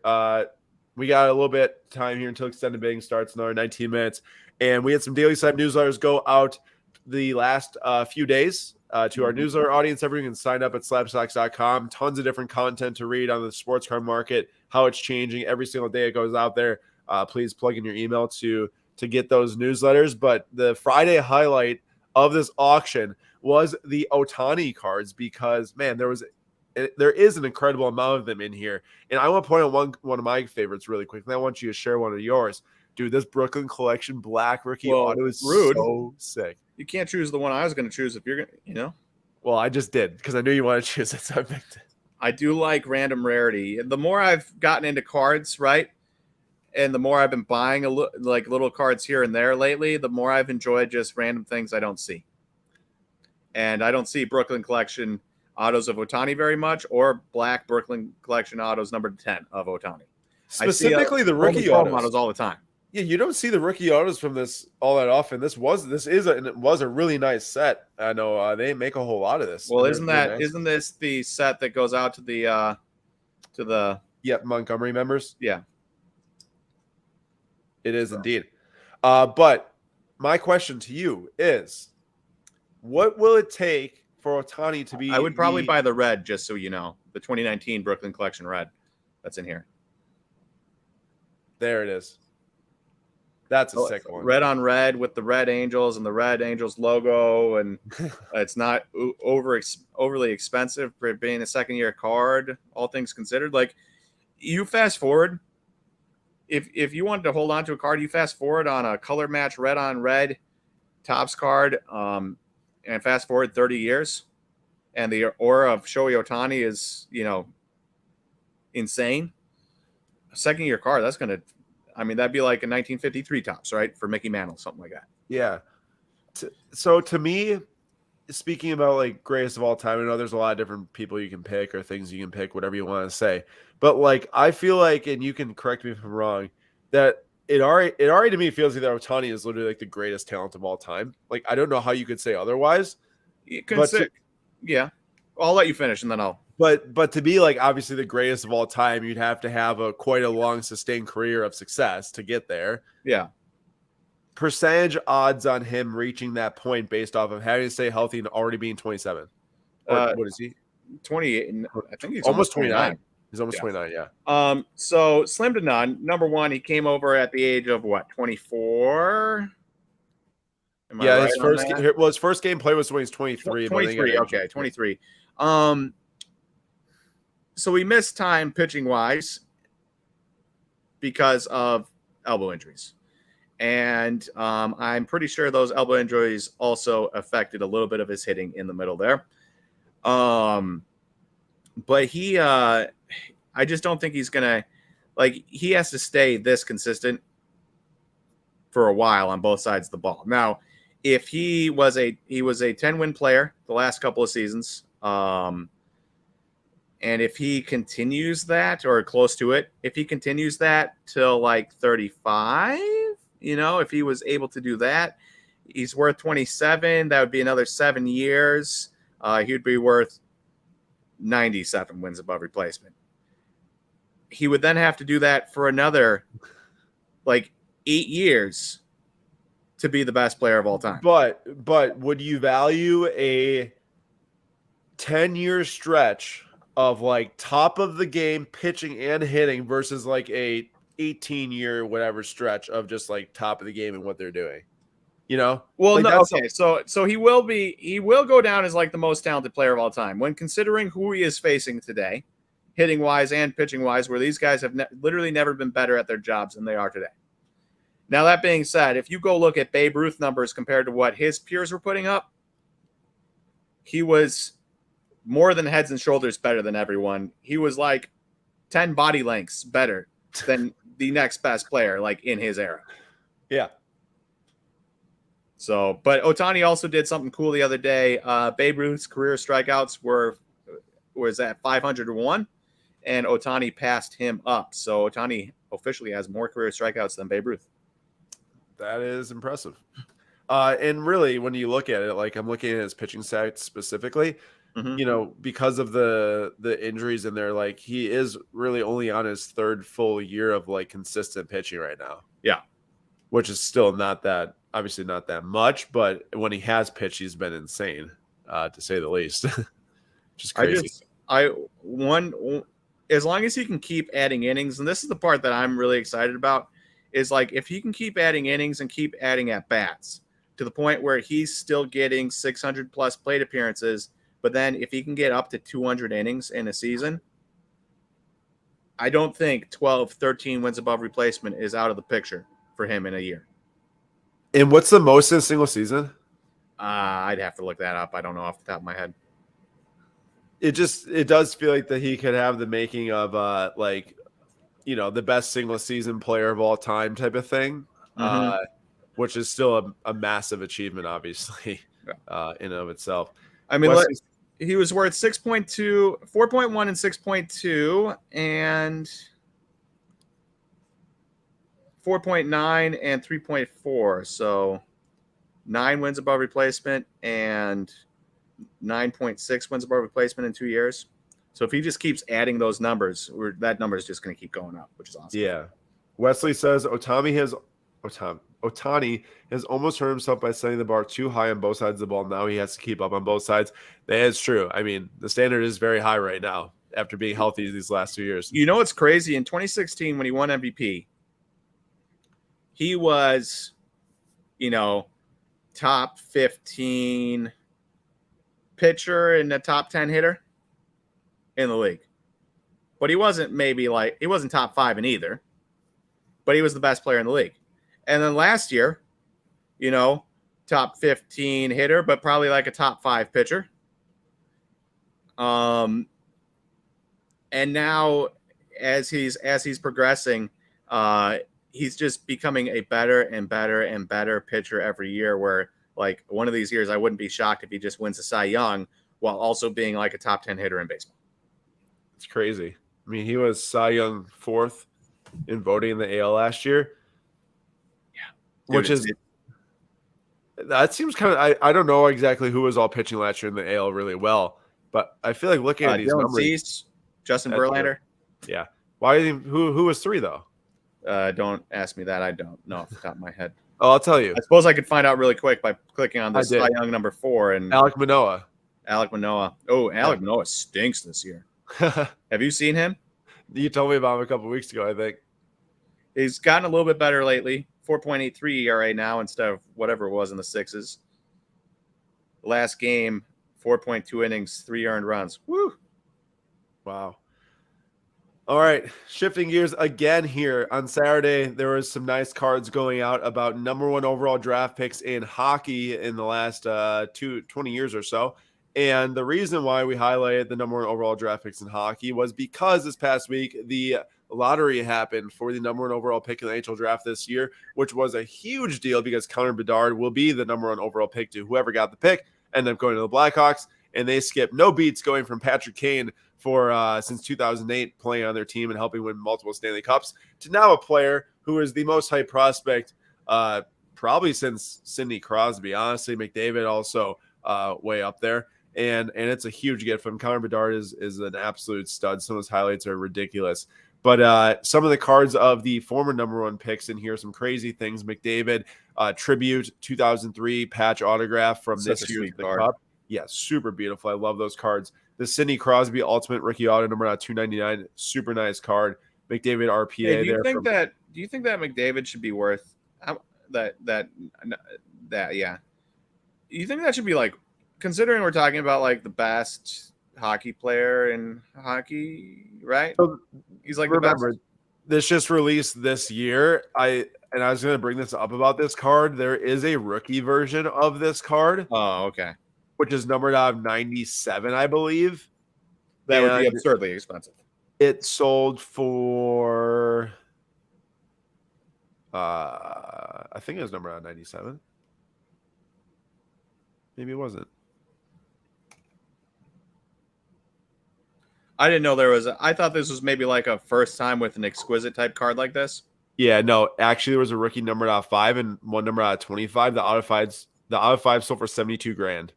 [SPEAKER 1] we got a little bit time here until extended bidding starts, another 19 minutes. And we had some daily side newsletters go out the last few days to our newsletter audience. Everyone can sign up at slabstocks.com. Tons of different content to read on the sports card market, how it's changing every single day it goes out there. Please plug in your email to get those newsletters. But the Friday highlight of this auction was the Ohtani cards because, man, there is an incredible amount of them in here. And I want to point out one of my favorites really quick. And I want you to share one of yours. Dude, this Brooklyn Collection Black Rookie auto is
[SPEAKER 2] rude.
[SPEAKER 1] So sick.
[SPEAKER 2] You can't choose the one I was going to choose if you're going to, you know?
[SPEAKER 1] Well, I just did because I knew you wanted to choose it. So I picked it.
[SPEAKER 2] I do like random rarity. The more I've gotten into cards, right? And the more I've been buying like little cards here and there lately, the more I've enjoyed just random things I don't see. And I don't see Brooklyn Collection autos of Ohtani very much, or black Brooklyn Collection autos number 10 of Ohtani.
[SPEAKER 1] Specifically the rookie
[SPEAKER 2] autos all the time.
[SPEAKER 1] Yeah, you don't see the rookie autos from this all that often. This was a really nice set. I know they make a whole lot of this.
[SPEAKER 2] Well, isn't this the set that goes out to the
[SPEAKER 1] Montgomery members?
[SPEAKER 2] Yeah.
[SPEAKER 1] It is indeed. But my question to you is, what will it take for Ohtani to be?
[SPEAKER 2] I would probably buy the red, just so you know, the 2019 Brooklyn Collection red that's in here.
[SPEAKER 1] There it is. That's a sick one.
[SPEAKER 2] Red on red with the Red Angels and the Red Angels logo, and it's not overly expensive for being a second-year card, all things considered. Like, you fast forward, if you wanted to hold on to a card, you fast forward on a color match red on red Topps card, and fast forward 30 years, and the aura of Shohei Ohtani is, insane. A second-year card, that's going to, that'd be like a 1953 Topps, right? For Mickey Mantle, something like that.
[SPEAKER 1] Yeah. So to me, speaking about like greatest of all time, I know there's a lot of different people you can pick or things you can pick, whatever you want to say. But like, I feel like, and you can correct me if I'm wrong, that it already to me feels like that Ohtani is literally like the greatest talent of all time. Like, I don't know how you could say otherwise.
[SPEAKER 2] Yeah. I'll let you finish and then I'll.
[SPEAKER 1] But to be like obviously the greatest of all time, you'd have to have quite a long sustained career of success to get there.
[SPEAKER 2] Yeah.
[SPEAKER 1] Percentage odds on him reaching that point based off of having to stay healthy and already being 27. What is he?
[SPEAKER 2] 28. I think he's
[SPEAKER 1] almost 29. He's almost 29. Yeah.
[SPEAKER 2] So slim to none. Number one, he came over at the age of what? 24.
[SPEAKER 1] Yeah. His first game play was when he's 23.
[SPEAKER 2] 23. Okay. 23. So we missed time pitching wise because of elbow injuries. And I'm pretty sure those elbow injuries also affected a little bit of his hitting in the middle there. But I just don't think he's going to, he has to stay this consistent for a while on both sides of the ball. Now, if he was a 10-win player the last couple of seasons, and if he continues that or close to it, if he continues that till like 35, if he was able to do that, he's worth 27. That would be another 7 years. He would be worth 97 wins above replacement. He would then have to do that for another 8 years to be the best player of all time.
[SPEAKER 1] But would you value a 10-year stretch of top of the game pitching and hitting versus a 18-year whatever stretch of just top of the game and what they're doing? Well,
[SPEAKER 2] no, okay. So he will go down as the most talented player of all time when considering who he is facing today, hitting wise and pitching wise, where these guys have literally never been better at their jobs than they are today. Now, that being said, if you go look at Babe Ruth numbers compared to what his peers were putting up, he was more than heads and shoulders better than everyone. He was 10 body lengths better than the next best player in his era.
[SPEAKER 1] Yeah.
[SPEAKER 2] So, but Ohtani also did something cool the other day. Babe Ruth's career strikeouts was at 501, and Ohtani passed him up. So Ohtani officially has more career strikeouts than Babe Ruth.
[SPEAKER 1] That is impressive. And really, when you look at it, I'm looking at his pitching stats specifically, because of the injuries in there, like he is really only on his third full year of like consistent pitching right now.
[SPEAKER 2] Yeah.
[SPEAKER 1] Which is still obviously not that much, but when he has pitched, he's been insane, to say the least. Just crazy.
[SPEAKER 2] As long as he can keep adding innings, and this is the part that I'm really excited about, is like if he can keep adding innings and keep adding at bats to the point where he's still getting 600 plus plate appearances, but then if he can get up to 200 innings in a season, I don't think 12, 13 wins above replacement is out of the picture for him in a year.
[SPEAKER 1] And what's the most in a single season?
[SPEAKER 2] I'd have to look that up. I don't know off the top of my head.
[SPEAKER 1] It does feel like that he could have the making of the best single season player of all time type of thing, which is still a massive achievement, obviously, in and of itself.
[SPEAKER 2] I mean, he was worth 6.2, 4.1 and 6.2 and 4.9 and 3.4. So 9 wins above replacement and 9.6 wins above replacement in 2 years. So if he just keeps adding those numbers, that number is just going to keep going up, which is awesome.
[SPEAKER 1] Yeah. Wesley says Ohtani has almost hurt himself by setting the bar too high on both sides of the ball. Now he has to keep up on both sides. That is true. I mean, the standard is very high right now after being healthy these last 2 years.
[SPEAKER 2] You know what's crazy? In 2016, when he won MVP, he was, top 15 pitcher and a top 10 hitter in the league. But he wasn't he wasn't top 5 in either, but he was the best player in the league. And then last year, top 15 hitter, but probably like a top 5 pitcher. And now as he's progressing, he's just becoming a better and better and better pitcher every year, where like one of these years, I wouldn't be shocked if he just wins the Cy Young while also being like a top 10 hitter in baseball.
[SPEAKER 1] It's crazy. I mean, he was Cy Young 4th in voting in the AL last year.
[SPEAKER 2] Yeah.
[SPEAKER 1] That seems kind of, I don't know exactly who was all pitching last year in the AL really well, but I feel like looking at these
[SPEAKER 2] Dylan
[SPEAKER 1] numbers.
[SPEAKER 2] Cease, Justin Verlander.
[SPEAKER 1] Yeah. Who was 3 though?
[SPEAKER 2] Don't ask me that. I don't know off the top of my head.
[SPEAKER 1] Oh, I'll tell you.
[SPEAKER 2] I suppose I could find out really quick by clicking on the Cy Young number 4 and
[SPEAKER 1] Alek Manoah.
[SPEAKER 2] Oh, Alek Manoah stinks this year. Have you seen him?
[SPEAKER 1] You told me about him a couple of weeks ago, I think.
[SPEAKER 2] He's gotten a little bit better lately. 4.83 ERA now instead of whatever it was in the 6s. Last game, 4.2 innings, 3 earned runs. Woo!
[SPEAKER 1] Wow. All right, shifting gears again here. On Saturday, there was some nice cards going out about number 1 overall draft picks in hockey in the last 20 years or so. And the reason why we highlighted the number 1 overall draft picks in hockey was because this past week, the lottery happened for the number 1 overall pick in the NHL draft this year, which was a huge deal because Connor Bedard will be the number 1 overall pick to whoever got the pick, ended up going to the Blackhawks, and they skipped no beats going from Patrick Kane for since 2008 playing on their team and helping win multiple Stanley Cups to now a player who is the most hyped prospect probably since Sidney Crosby. Honestly, McDavid also way up there. And it's a huge get from Connor Bedard is an absolute stud. Some of his highlights are ridiculous. But some of the cards of the former number 1 picks in here, some crazy things. McDavid, tribute 2003 patch autograph from this year's Cup. Yeah, super beautiful. I love those cards. The Sidney Crosby Ultimate Rookie Auto number 299, super nice card. McDavid RPA.
[SPEAKER 2] Do you think that McDavid should be worth that? Yeah. Do you think that should be like, considering we're talking about like the best hockey player in hockey, right?
[SPEAKER 1] So,
[SPEAKER 2] he's like
[SPEAKER 1] remember,
[SPEAKER 2] the best.
[SPEAKER 1] This just released this year. I was going to bring this up about this card. There is a rookie version of this card.
[SPEAKER 2] Oh, okay.
[SPEAKER 1] Which is numbered out of 97, I believe.
[SPEAKER 2] That would be absurdly expensive.
[SPEAKER 1] It sold for, I think it was numbered out of 97. Maybe it wasn't.
[SPEAKER 2] I didn't know there was. I thought this was maybe like a first time with an exquisite type card like this.
[SPEAKER 1] Yeah, no. Actually, there was a rookie numbered out of 5 and one numbered out of 25. The out of 5 sold for $72,000.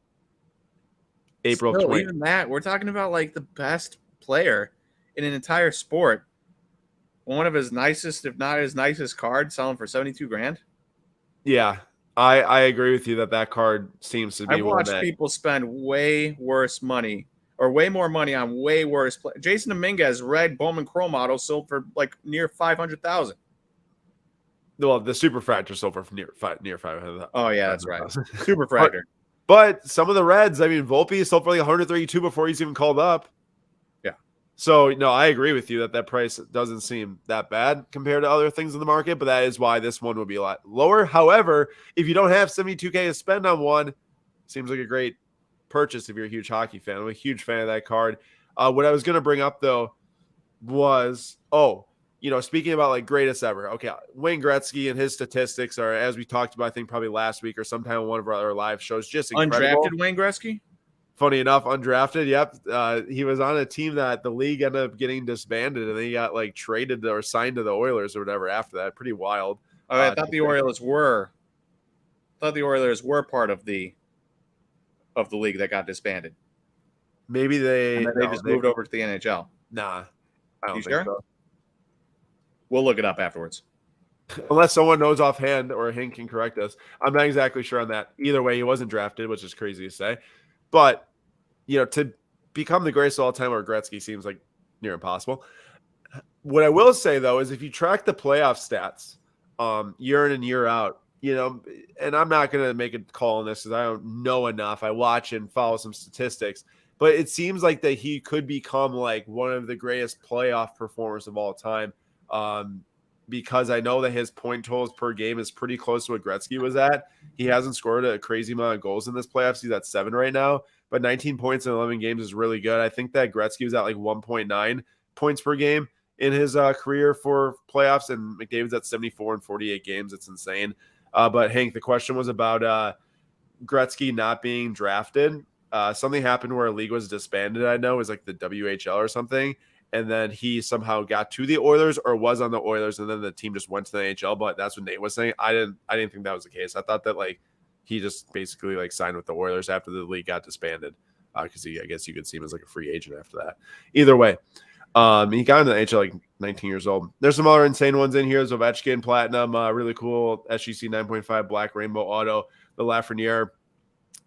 [SPEAKER 1] April of
[SPEAKER 2] Still,
[SPEAKER 1] 20.
[SPEAKER 2] even that, we're talking about like the best player in an entire sport. One of his nicest, if not his nicest card, selling for 72 grand.
[SPEAKER 1] Yeah, I agree with you that card seems to be
[SPEAKER 2] I've
[SPEAKER 1] one
[SPEAKER 2] watched
[SPEAKER 1] that.
[SPEAKER 2] people spend way worse money or way more money on way worse. Jason Dominguez red Bowman Chrome model sold for like near 500,000.
[SPEAKER 1] Well, the Superfractor sold for near 500,000.
[SPEAKER 2] Oh yeah, that's right. Superfractor.
[SPEAKER 1] But some of the reds, I mean, Volpe sold for like 132 before he's even called up.
[SPEAKER 2] Yeah.
[SPEAKER 1] So no, I agree with you that price doesn't seem that bad compared to other things in the market, but that is why this one would be a lot lower. However, if you don't have 72K to spend on one, seems like a great purchase if you're a huge hockey fan. I'm a huge fan of that card. What I was going to bring up though was, speaking about like greatest ever. Okay, Wayne Gretzky and his statistics are, as we talked about, I think probably last week or sometime on one of our other live shows, just incredible.
[SPEAKER 2] Undrafted Wayne Gretzky?
[SPEAKER 1] Funny enough, undrafted. Yep. He was on a team that the league ended up getting disbanded, and then he got like traded or signed to the Oilers or whatever after that. Pretty wild.
[SPEAKER 2] Oh, I thought the Oilers were. I thought the Oilers were part of the league that got disbanded.
[SPEAKER 1] Maybe they
[SPEAKER 2] moved over to the NHL.
[SPEAKER 1] Nah, I don't think
[SPEAKER 2] sure?
[SPEAKER 1] so.
[SPEAKER 2] We'll look it up afterwards.
[SPEAKER 1] Unless someone knows offhand or Hank can correct us. I'm not exactly sure on that. Either way, he wasn't drafted, which is crazy to say. But, to become the greatest of all time, or Gretzky, seems like near impossible. What I will say, though, is if you track the playoff stats year in and year out, and I'm not going to make a call on this because I don't know enough. I watch and follow some statistics. But it seems like that he could become like one of the greatest playoff performers of all time. Because I know that his point totals per game is pretty close to what Gretzky was at. He hasn't scored a crazy amount of goals in this playoffs. He's at 7 right now, but 19 points in 11 games is really good. I think that Gretzky was at like 1.9 points per game in his career for playoffs, and McDavid's at 74 in 48 games. It's insane. But Hank, the question was about Gretzky not being drafted. Something happened where a league was disbanded. I know it was like the WHL or something. And then he somehow got to the Oilers or was on the Oilers, and then the team just went to the NHL. But that's what Nate was saying. I didn't think that was the case. I thought that like he just basically like signed with the Oilers after the league got disbanded, because I guess you could see him as like a free agent after that. Either way, he got into the NHL like 19 years old. There's some other insane ones in here. There's Ovechkin Platinum, really cool SGC 9.5 Black Rainbow Auto. The Lafreniere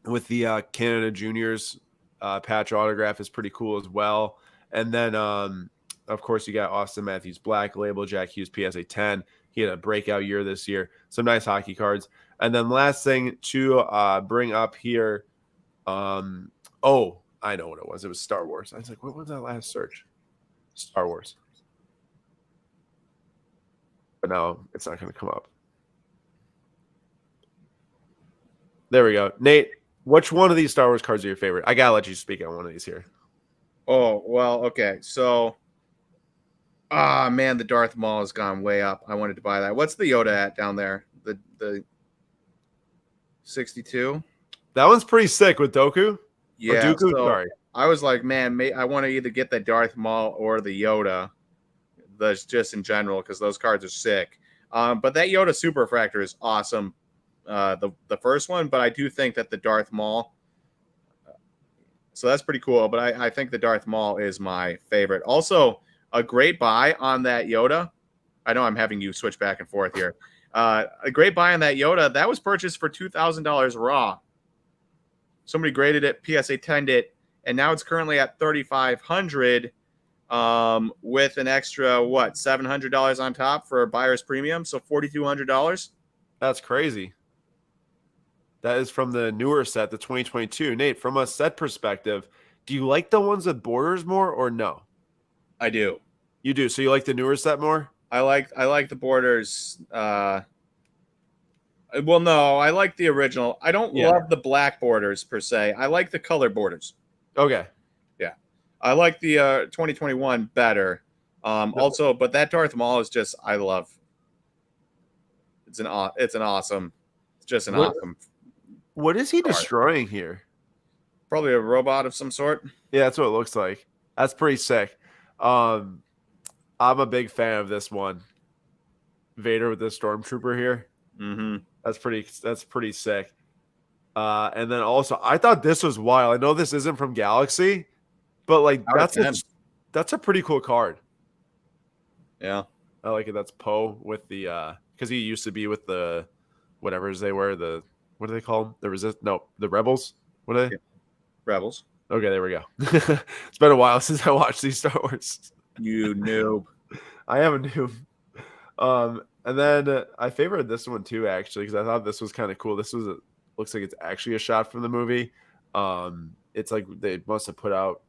[SPEAKER 1] with the Canada Juniors patch autograph is pretty cool as well. And then, of course, you got Austin Matthews Black Label, Jack Hughes PSA 10. He had a breakout year this year. Some nice hockey cards. And then last thing to bring up here. I know what it was. It was Star Wars. I was like, what was that last search? Star Wars. But now it's not going to come up. There we go. Nate, which one of these Star Wars cards are your favorite? I got to let you speak on one of these here.
[SPEAKER 2] Oh, well, okay. So, man, the Darth Maul has gone way up. I wanted to buy that. What's the Yoda at down there? The 62?
[SPEAKER 1] That one's pretty sick with Doku.
[SPEAKER 2] Yeah.
[SPEAKER 1] Or Dooku, sorry.
[SPEAKER 2] I was like, man, I want to either get the Darth Maul or the Yoda. That's just in general, because those cards are sick. But that Yoda Superfractor is awesome. The first one, but I do think that the Darth Maul. So that's pretty cool, but I think the Darth Maul is my favorite. Also, a great buy on that Yoda. I know I'm having you switch back and forth here. A great buy on that Yoda. That was purchased for $2,000 raw. Somebody graded it, PSA 10'd it, and now it's currently at $3,500 with an extra, $700 on top for a buyer's premium, so $4,200.
[SPEAKER 1] That's crazy. That is from the newer set, the 2022. Nate, from a set perspective, do you like the ones with borders more or no?
[SPEAKER 2] I do.
[SPEAKER 1] You do. So you like the newer set more?
[SPEAKER 2] I like the borders. Well, no, I like the original. I don't love the black borders per se. I like the color borders.
[SPEAKER 1] Okay.
[SPEAKER 2] Yeah. I like the 2021 better. Also, but that Darth Maul is just, I love. It's awesome. It's just an awesome.
[SPEAKER 1] What is he destroying here?
[SPEAKER 2] Probably a robot of some sort.
[SPEAKER 1] Yeah, that's what it looks like. That's pretty sick. I'm a big fan of this one. Vader with the stormtrooper here.
[SPEAKER 2] Mm-hmm.
[SPEAKER 1] That's pretty sick. And then also, I thought this was wild. I know this isn't from Galaxy, but like that's a pretty cool card.
[SPEAKER 2] Yeah,
[SPEAKER 1] I like it. That's Poe with the because he used to be with the whatever's they were, the what do they call them? The Rebels. What are they?
[SPEAKER 2] Rebels.
[SPEAKER 1] Okay, there we go. It's been a while since I watched these Star Wars.
[SPEAKER 2] You noob.
[SPEAKER 1] I am a noob. And then I favored this one too, actually, because I thought this was kind of cool. Looks like it's actually a shot from the movie. It's like they must have put out.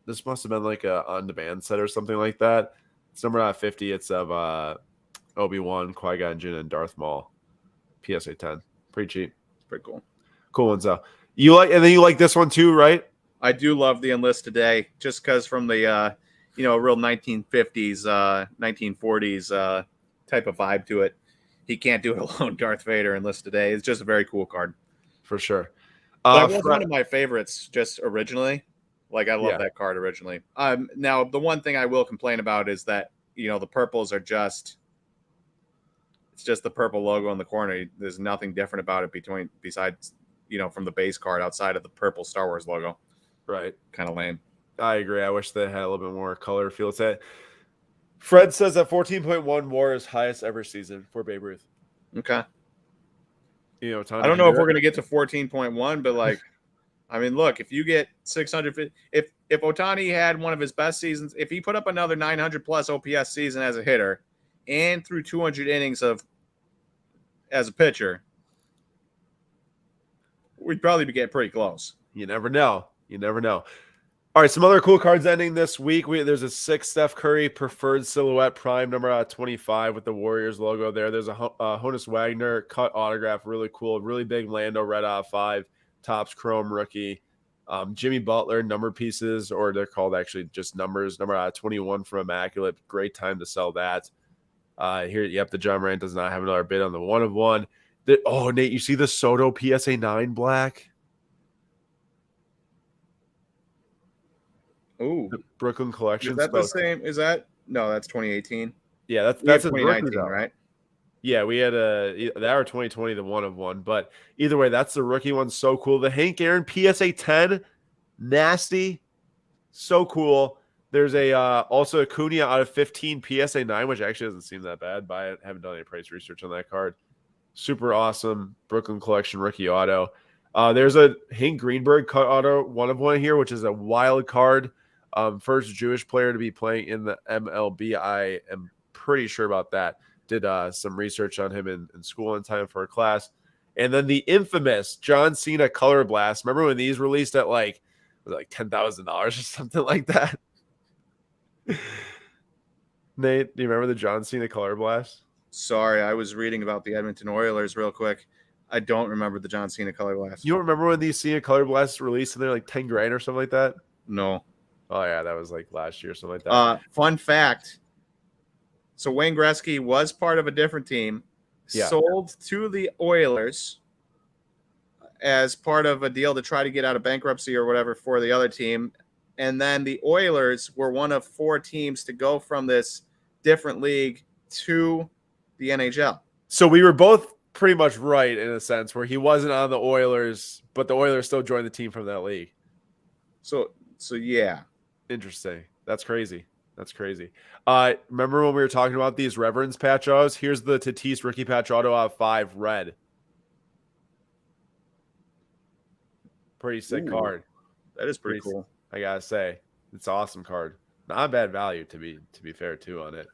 [SPEAKER 1] This must have been like a on-demand set or something like that. It's number 50. It's of Obi-Wan, Qui-Gon Jinn, and Darth Maul. PSA 10. Pretty cheap.
[SPEAKER 2] It's pretty cool.
[SPEAKER 1] Cool ones though. And then you like this one too, right?
[SPEAKER 2] I do love the Enlist today, just because from the real 1950s, 1940s type of vibe to it. He can't do it alone. Darth Vader Enlist today. It's just a very cool card.
[SPEAKER 1] For sure.
[SPEAKER 2] That was one of my favorites just originally. Like, I love that card originally. Now, the one thing I will complain about is that, the purples are it's just the purple logo in the corner. There's nothing different about it besides, from the base card outside of the purple Star Wars logo.
[SPEAKER 1] Right.
[SPEAKER 2] Kind of lame.
[SPEAKER 1] I agree. I wish they had a little bit more color feel to it. Fred says that 14.1 WAR is highest ever season for Babe Ruth.
[SPEAKER 2] Okay.
[SPEAKER 1] I
[SPEAKER 2] don't know if we're going to get to 14.1, but look, if you get 650, if Ohtani had one of his best seasons, if he put up another 900 plus OPS season as a hitter and threw 200 innings as a pitcher, we'd probably be getting pretty close.
[SPEAKER 1] You never know. All right, some other cool cards ending this week. There's a 6 Steph Curry preferred silhouette prime number 25 with the Warriors logo there. There's a Honus Wagner cut autograph, really cool, really big Lando red 5, Topps Chrome rookie. Jimmy Butler number pieces, or they're called actually just numbers. Number 21 from Immaculate. Great time to sell that. The John Morant does not have another bid on the 1 of 1. Nate, you see the Soto PSA 9 black?
[SPEAKER 2] Ooh,
[SPEAKER 1] the Brooklyn Collection.
[SPEAKER 2] Is that the same? No, that's 2018.
[SPEAKER 1] Yeah, that's
[SPEAKER 2] 2019, right?
[SPEAKER 1] Yeah, we had that or 2020, the 1 of 1. But either way, that's the rookie one. So cool. The Hank Aaron PSA 10, nasty, so cool. There's also a Cunha out of 15 PSA 9, which actually doesn't seem that bad. Buy it. Haven't done any price research on that card. Super awesome Brooklyn Collection rookie auto. There's a Hank Greenberg cut auto 1 of 1 here, which is a wild card. First Jewish player to be playing in the MLB. I am pretty sure about that. Did some research on him in school in time for a class. And then the infamous John Cena Color Blast. Remember when these released at like $10,000 or something like that? Nate, do you remember the John Cena Color Blast?
[SPEAKER 2] Sorry, I was reading about the Edmonton Oilers real quick. I don't remember the John Cena Color Blast.
[SPEAKER 1] You don't remember when these Cena Color Blasts released and they're like $10,000 or something like that?
[SPEAKER 2] No.
[SPEAKER 1] Oh yeah, that was like last year or something like that.
[SPEAKER 2] Fun fact. So Wayne Gretzky was part of a different team, sold to the Oilers as part of a deal to try to get out of bankruptcy or whatever for the other team. And then the Oilers were one of 4 teams to go from this different league to the NHL.
[SPEAKER 1] So we were both pretty much right in a sense where he wasn't on the Oilers, but the Oilers still joined the team from that league.
[SPEAKER 2] So yeah.
[SPEAKER 1] Interesting. That's crazy. Remember when we were talking about these Reverends patch autos? Here's the Tatis rookie patch auto out of 5 red. Pretty sick card.
[SPEAKER 2] That is pretty cool.
[SPEAKER 1] I gotta say, it's an awesome card. Not a bad value to be fair too on it.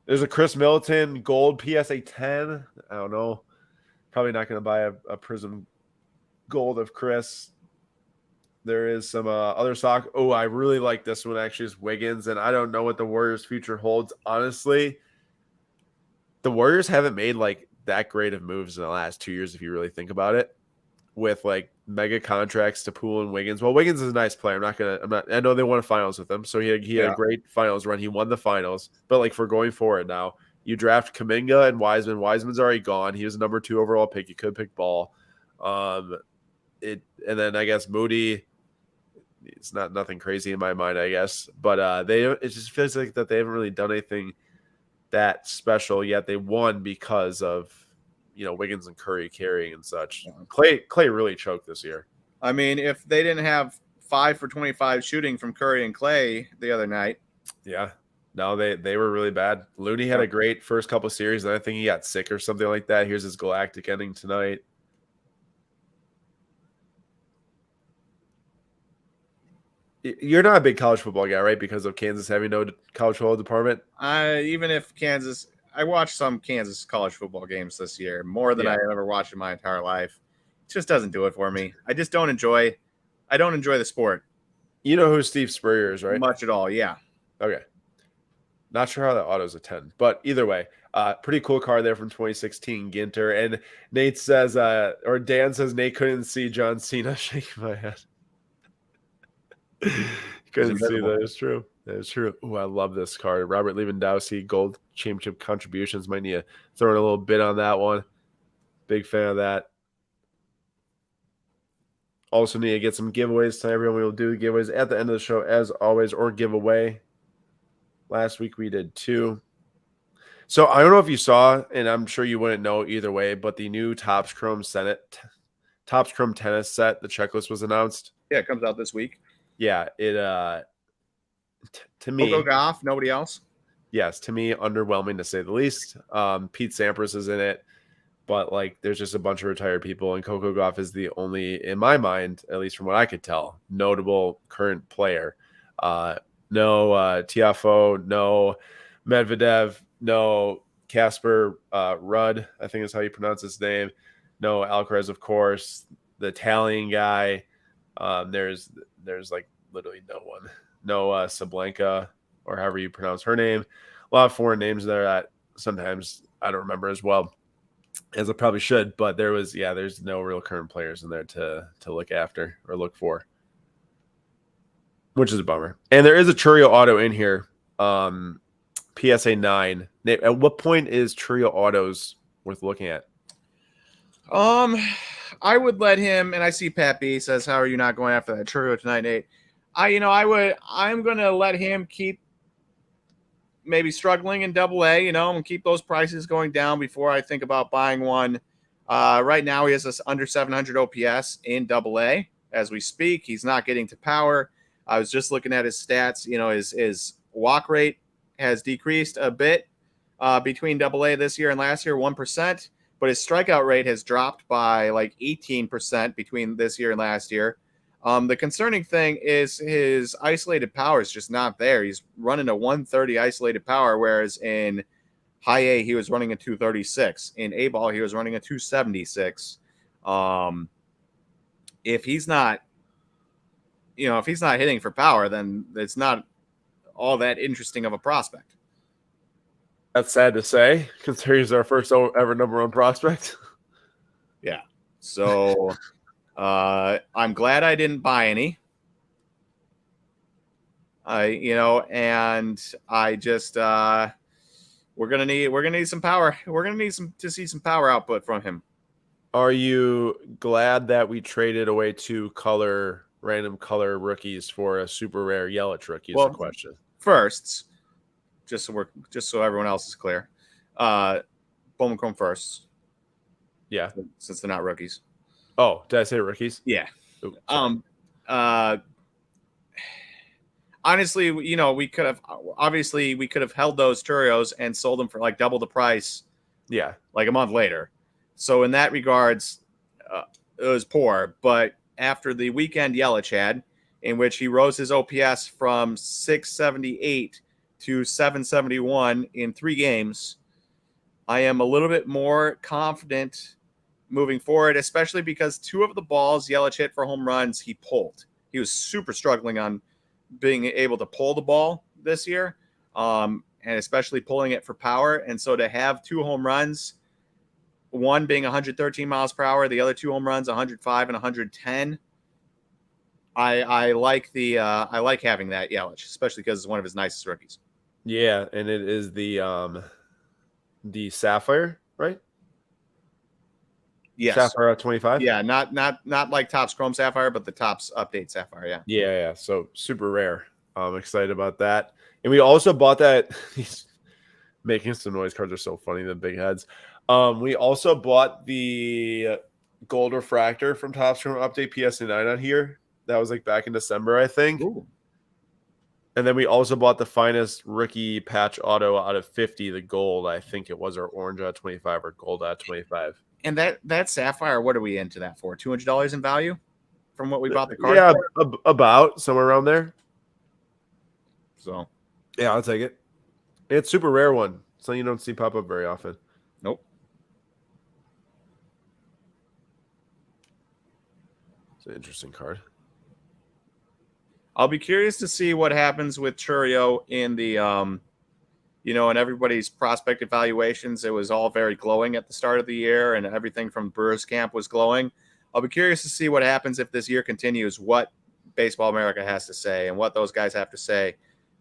[SPEAKER 1] There's a Chris Middleton gold PSA 10. I don't know. Probably not going to buy a Prism gold of Chris. There is some other stock. Oh, I really like this one actually. Is Wiggins, and I don't know what the Warriors' future holds. Honestly, the Warriors haven't made like that great of moves in the last 2 years if you really think about it. With like mega contracts to Poole and Wiggins. Well, Wiggins is a nice player. I know they won a finals with him, so he had a great finals run. He won the finals, but like for going forward now, you draft Kuminga and Wiseman. Wiseman's already gone. He was a number 2 overall pick. You could pick Ball. And then I guess Moody. It's nothing crazy in my mind, I guess, but it just feels like that they haven't really done anything that special yet. They won because of Wiggins and Curry carrying and such.
[SPEAKER 2] Yeah.
[SPEAKER 1] Clay really choked this year.
[SPEAKER 2] I mean, if they didn't have 5 for 25 shooting from Curry and Clay the other night.
[SPEAKER 1] Yeah. No, they were really bad. Looney had a great first couple of series, and I think he got sick or something like that. Here's his galactic ending tonight. You're not a big college football guy, right? Because of Kansas having no college football department.
[SPEAKER 2] Even if Kansas, I watched some Kansas college football games this year, more than I ever watched in my entire life. It just doesn't do it for me. I just don't enjoy. I don't enjoy the sport.
[SPEAKER 1] You know who Steve Spurrier is, right?
[SPEAKER 2] Much at all, yeah.
[SPEAKER 1] Okay. Not sure how that auto's a 10, but either way, pretty cool car there from 2016 Ginter. And Nate says, or Dan says, Nate couldn't see John Cena shaking my head. Couldn't see that. It's true. That is true. Oh, I love this card. Robert Lewandowski, gold championship contributions. Might need to throw in a little bit on that one. Big fan of that. Also need to get some giveaways to everyone. We will do giveaways at the end of the show as always, or giveaway. Last week we did 2. So I don't know if you saw, and I'm sure you wouldn't know either way, but the new Topps Chrome tennis set, the checklist was announced.
[SPEAKER 2] Yeah, it comes out this week.
[SPEAKER 1] Yeah, it to me,
[SPEAKER 2] Coco Gauff, nobody else.
[SPEAKER 1] Yes, to me, underwhelming to say the least. Pete Sampras is in it, but there's just a bunch of retired people, and Coco Gauff is the only, in my mind, at least from what I could tell, notable current player. No Tiafoe, no Medvedev, no Casper Rudd, I think is how you pronounce his name. No Alcaraz, of course. The Italian guy. There's literally no one. No Sablenka, or however you pronounce her name. A lot of foreign names there that sometimes I don't remember as well as I probably should. But there's no real current players in there to look after or look for, which is a bummer. And there is a Churio auto in here. PSA 9. At what point is Churio autos worth looking at?
[SPEAKER 2] I would let him, and I see Pat B says, how are you not going after that Churio tonight, Nate? I'm going to let him keep maybe struggling in AA, and keep those prices going down before I think about buying one. Right now he has us under 700 OPS in AA as we speak. He's not getting to power. I was just looking at his stats. His walk rate has decreased a bit between AA this year and last year, 1%. But his strikeout rate has dropped by 18% between this year and last year. The concerning thing is his isolated power is just not there. He's running a 130 isolated power, whereas in high A, he was running a 236. In A ball, he was running a 276. If he's not hitting for power, then it's not all that interesting of a prospect.
[SPEAKER 1] That's sad to say, considering he's our first ever number 1 prospect.
[SPEAKER 2] Yeah. So I'm glad I didn't buy any. And I just we're gonna need some power. We're gonna need to see some power output from him.
[SPEAKER 1] Are you glad that we traded away 2 random color rookies for a super rare Yelich rookie? Is the question.
[SPEAKER 2] Firsts. Just so everyone else is clear. Bowman Chrome firsts.
[SPEAKER 1] Yeah.
[SPEAKER 2] Since they're not rookies.
[SPEAKER 1] Oh, did I say rookies?
[SPEAKER 2] Yeah. Ooh, honestly, we could have held those Churios and sold them for double the price.
[SPEAKER 1] Yeah.
[SPEAKER 2] A month later. So in that regards, it was poor. But after the weekend Yelich had, in which he rose his OPS from 678 to 771 in 3 games, I am a little bit more confident moving forward, especially because 2 of the balls Yelich hit for home runs, he pulled. He was super struggling on being able to pull the ball this year, and especially pulling it for power. And so to have 2 home runs, one being 113 miles per hour, the other 2 home runs, 105 and 110, I like having that Yelich, especially because it's one of his nicest rookies.
[SPEAKER 1] Yeah, and it is the Sapphire, right?
[SPEAKER 2] Yes.
[SPEAKER 1] Sapphire 25?
[SPEAKER 2] Yeah, not like Topps Chrome Sapphire, but the Topps Update Sapphire, yeah.
[SPEAKER 1] Yeah. So super rare. I'm excited about that. And we also bought that. These making some noise cards are so funny, the big heads. We also bought the gold refractor from Topps Chrome Update PSA9 on here. That was like back in December, I think.
[SPEAKER 2] Ooh.
[SPEAKER 1] And then we also bought the finest rookie patch auto out of 50, the gold. I think it was, our orange out of 25 or gold out of 25.
[SPEAKER 2] And that sapphire, what are we into that for? $200 in value from what we bought the card
[SPEAKER 1] Yeah,
[SPEAKER 2] for?
[SPEAKER 1] about somewhere around there.
[SPEAKER 2] So,
[SPEAKER 1] yeah, I'll take it. It's a super rare one. So you don't see pop up very often.
[SPEAKER 2] nope.
[SPEAKER 1] It's an interesting card.
[SPEAKER 2] I'll be curious to see what happens with Churio in the, in everybody's prospect evaluations. It was all very glowing at the start of the year, and everything from Brewers camp was glowing. I'll be curious to see what happens if this year continues, what Baseball America has to say and what those guys have to say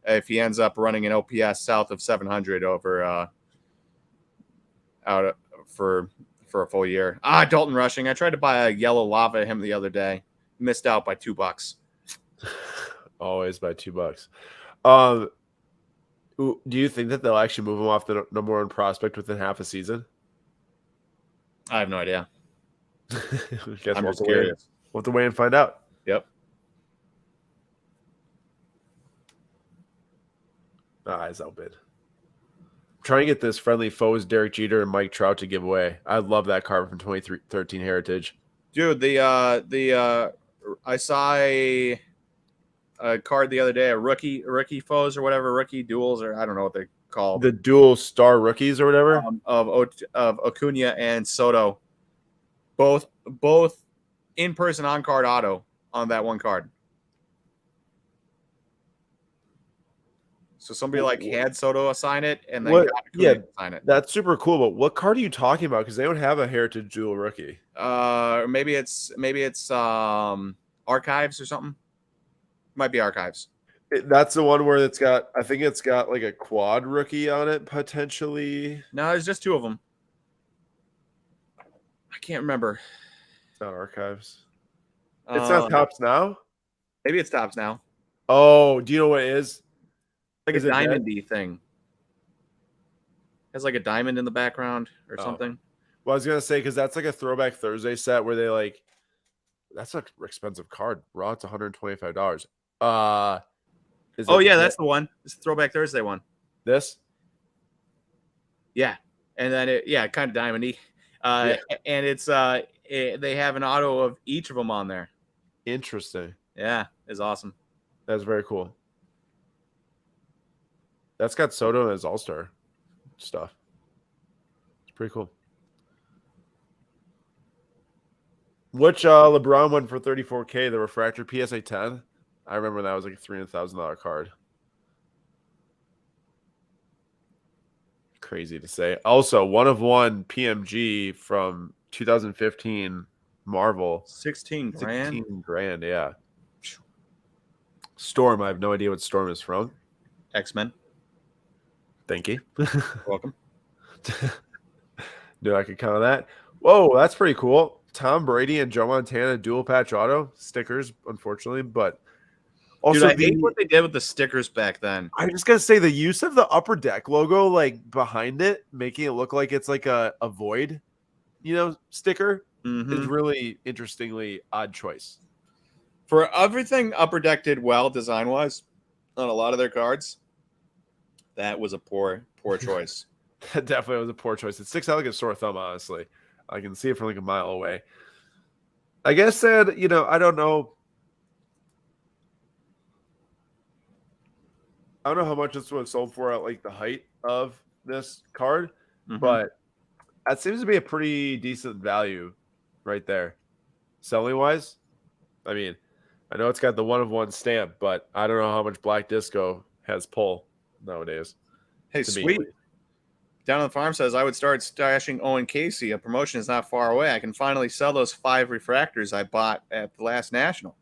[SPEAKER 2] if he ends up running an OPS south of 700 over for a full year. Dalton Rushing. I tried to buy a yellow lava him the other day. Missed out by $2.
[SPEAKER 1] Always by $2. Do you think that they'll actually move him off the number one prospect within half a season?
[SPEAKER 2] I have no idea.
[SPEAKER 1] I'm
[SPEAKER 2] just curious.
[SPEAKER 1] We'll have to wait and find out.
[SPEAKER 2] Yep.
[SPEAKER 1] Eyes outbid. Trying to get this Friendly Foes Derek Jeter and Mike Trout to give away. I love that card from 2013 Heritage.
[SPEAKER 2] Dude, I saw a card the other day, a rookie foes or whatever, rookie duels, or I don't know what they're called.
[SPEAKER 1] The dual star rookies or whatever
[SPEAKER 2] of Acuna and Soto, both in person on card auto on that one card. So somebody had Soto assign it and then got Acuna to sign it.
[SPEAKER 1] That's super cool. But what card are you talking about? Because they don't have a Heritage dual rookie.
[SPEAKER 2] Maybe it's Archives or something. Might be Archives.
[SPEAKER 1] That's the one where I think it's got like a quad rookie on it potentially.
[SPEAKER 2] No, there's just two of them. I can't remember.
[SPEAKER 1] It's not Archives. It's not Topps Now.
[SPEAKER 2] Maybe it's Topps Now.
[SPEAKER 1] Oh, do you know what it is?
[SPEAKER 2] Like a diamond-y thing. Has like a diamond in the background or something.
[SPEAKER 1] Well, I was gonna say because that's like a Throwback Thursday set where they that's an expensive card. Raw, it's $125.
[SPEAKER 2] That's the one. It's the Throwback Thursday one.
[SPEAKER 1] This?
[SPEAKER 2] Yeah, and then kind of diamondy. And it's they have an auto of each of them on there.
[SPEAKER 1] Interesting.
[SPEAKER 2] Yeah, it's awesome.
[SPEAKER 1] That's very cool. That's got Soto and his All-Star stuff. It's pretty cool. Which LeBron went for $34K, the refractor PSA 10. I remember that was like a $300,000 card. Crazy to say. Also, 1/1 PMG from 2015 Marvel.
[SPEAKER 2] 16 grand?
[SPEAKER 1] 16 grand, yeah. Storm. I have no idea what Storm is from.
[SPEAKER 2] X-Men.
[SPEAKER 1] Thank you.
[SPEAKER 2] Welcome.
[SPEAKER 1] Knew I could count on that. Whoa, that's pretty cool. Tom Brady and Joe Montana dual patch auto stickers, unfortunately, but also
[SPEAKER 2] Dude, I hate what they did with the stickers back then.
[SPEAKER 1] I just gotta say the use of the Upper Deck logo behind it, making it look like it's like a void, sticker is really interestingly odd choice.
[SPEAKER 2] For everything Upper Deck did well design wise on a lot of their cards, that was a poor choice.
[SPEAKER 1] That definitely was a poor choice. It sticks out like a sore thumb, honestly. I can see it from like a mile away. I guess that, I don't know. I don't know how much this was sold for at the height of this card, but that seems to be a pretty decent value right there. Selling wise, I mean, I know it's got the 1/1 stamp, but I don't know how much Black Disco has pull nowadays.
[SPEAKER 2] Hey, sweet. Down on the farm says, I would start stashing Owen Casey. A promotion is not far away. I can finally sell those 5 refractors I bought at the last National.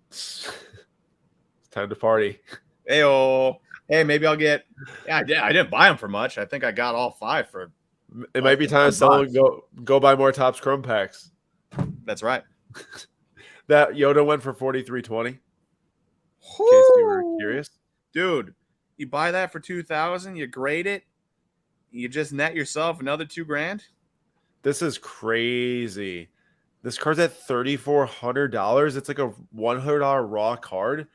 [SPEAKER 1] It's time to party.
[SPEAKER 2] Hey, maybe I'll get. Yeah, I didn't buy them for much. I think I got all 5 for.
[SPEAKER 1] It might be time to sell. Go buy more Topps Chrome packs.
[SPEAKER 2] That's right.
[SPEAKER 1] That Yoda went for $43.20. In case you were curious,
[SPEAKER 2] dude. You buy that for $2,000. You grade it. You just net yourself another $2,000.
[SPEAKER 1] This is crazy. This card's at $3,400. It's like a $100 raw card,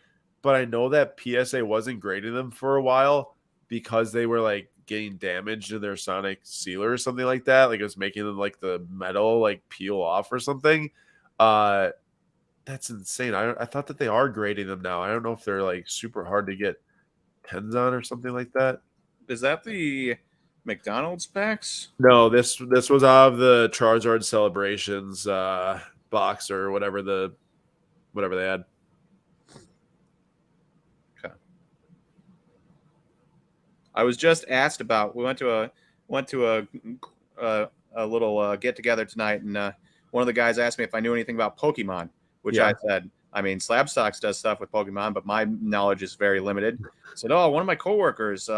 [SPEAKER 1] but I know that PSA wasn't grading them for a while because they were like getting damaged in their sonic sealer or something like that. Like it was making them like the metal like peel off or something. That's insane. I thought that they are grading them now. I don't know if they're like super hard to get pens on or something like that.
[SPEAKER 2] Is that the McDonald's packs?
[SPEAKER 1] No, this was out of the Charizard Celebrations box or whatever they had.
[SPEAKER 2] Okay. I was just asked about. We went to a little get together tonight, and one of the guys asked me if I knew anything about Pokemon, which I said, I mean, Slabstocks does stuff with Pokemon, but my knowledge is very limited. I said, oh, one of my coworkers,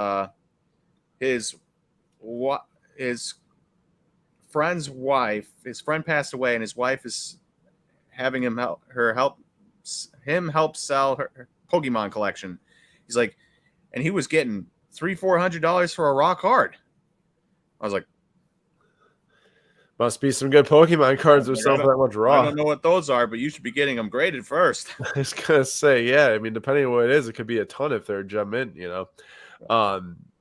[SPEAKER 2] his friend's wife, his friend passed away, and his wife is having him help sell her Pokemon collection. He's like, and he was getting $300-$400 for a raw card. I was like,
[SPEAKER 1] must be some good Pokemon cards or something that much raw.
[SPEAKER 2] I don't know what those are, but you should be getting them graded first.
[SPEAKER 1] I was gonna say, yeah. I mean, depending on what it is, it could be a ton if they're gem mint, you know.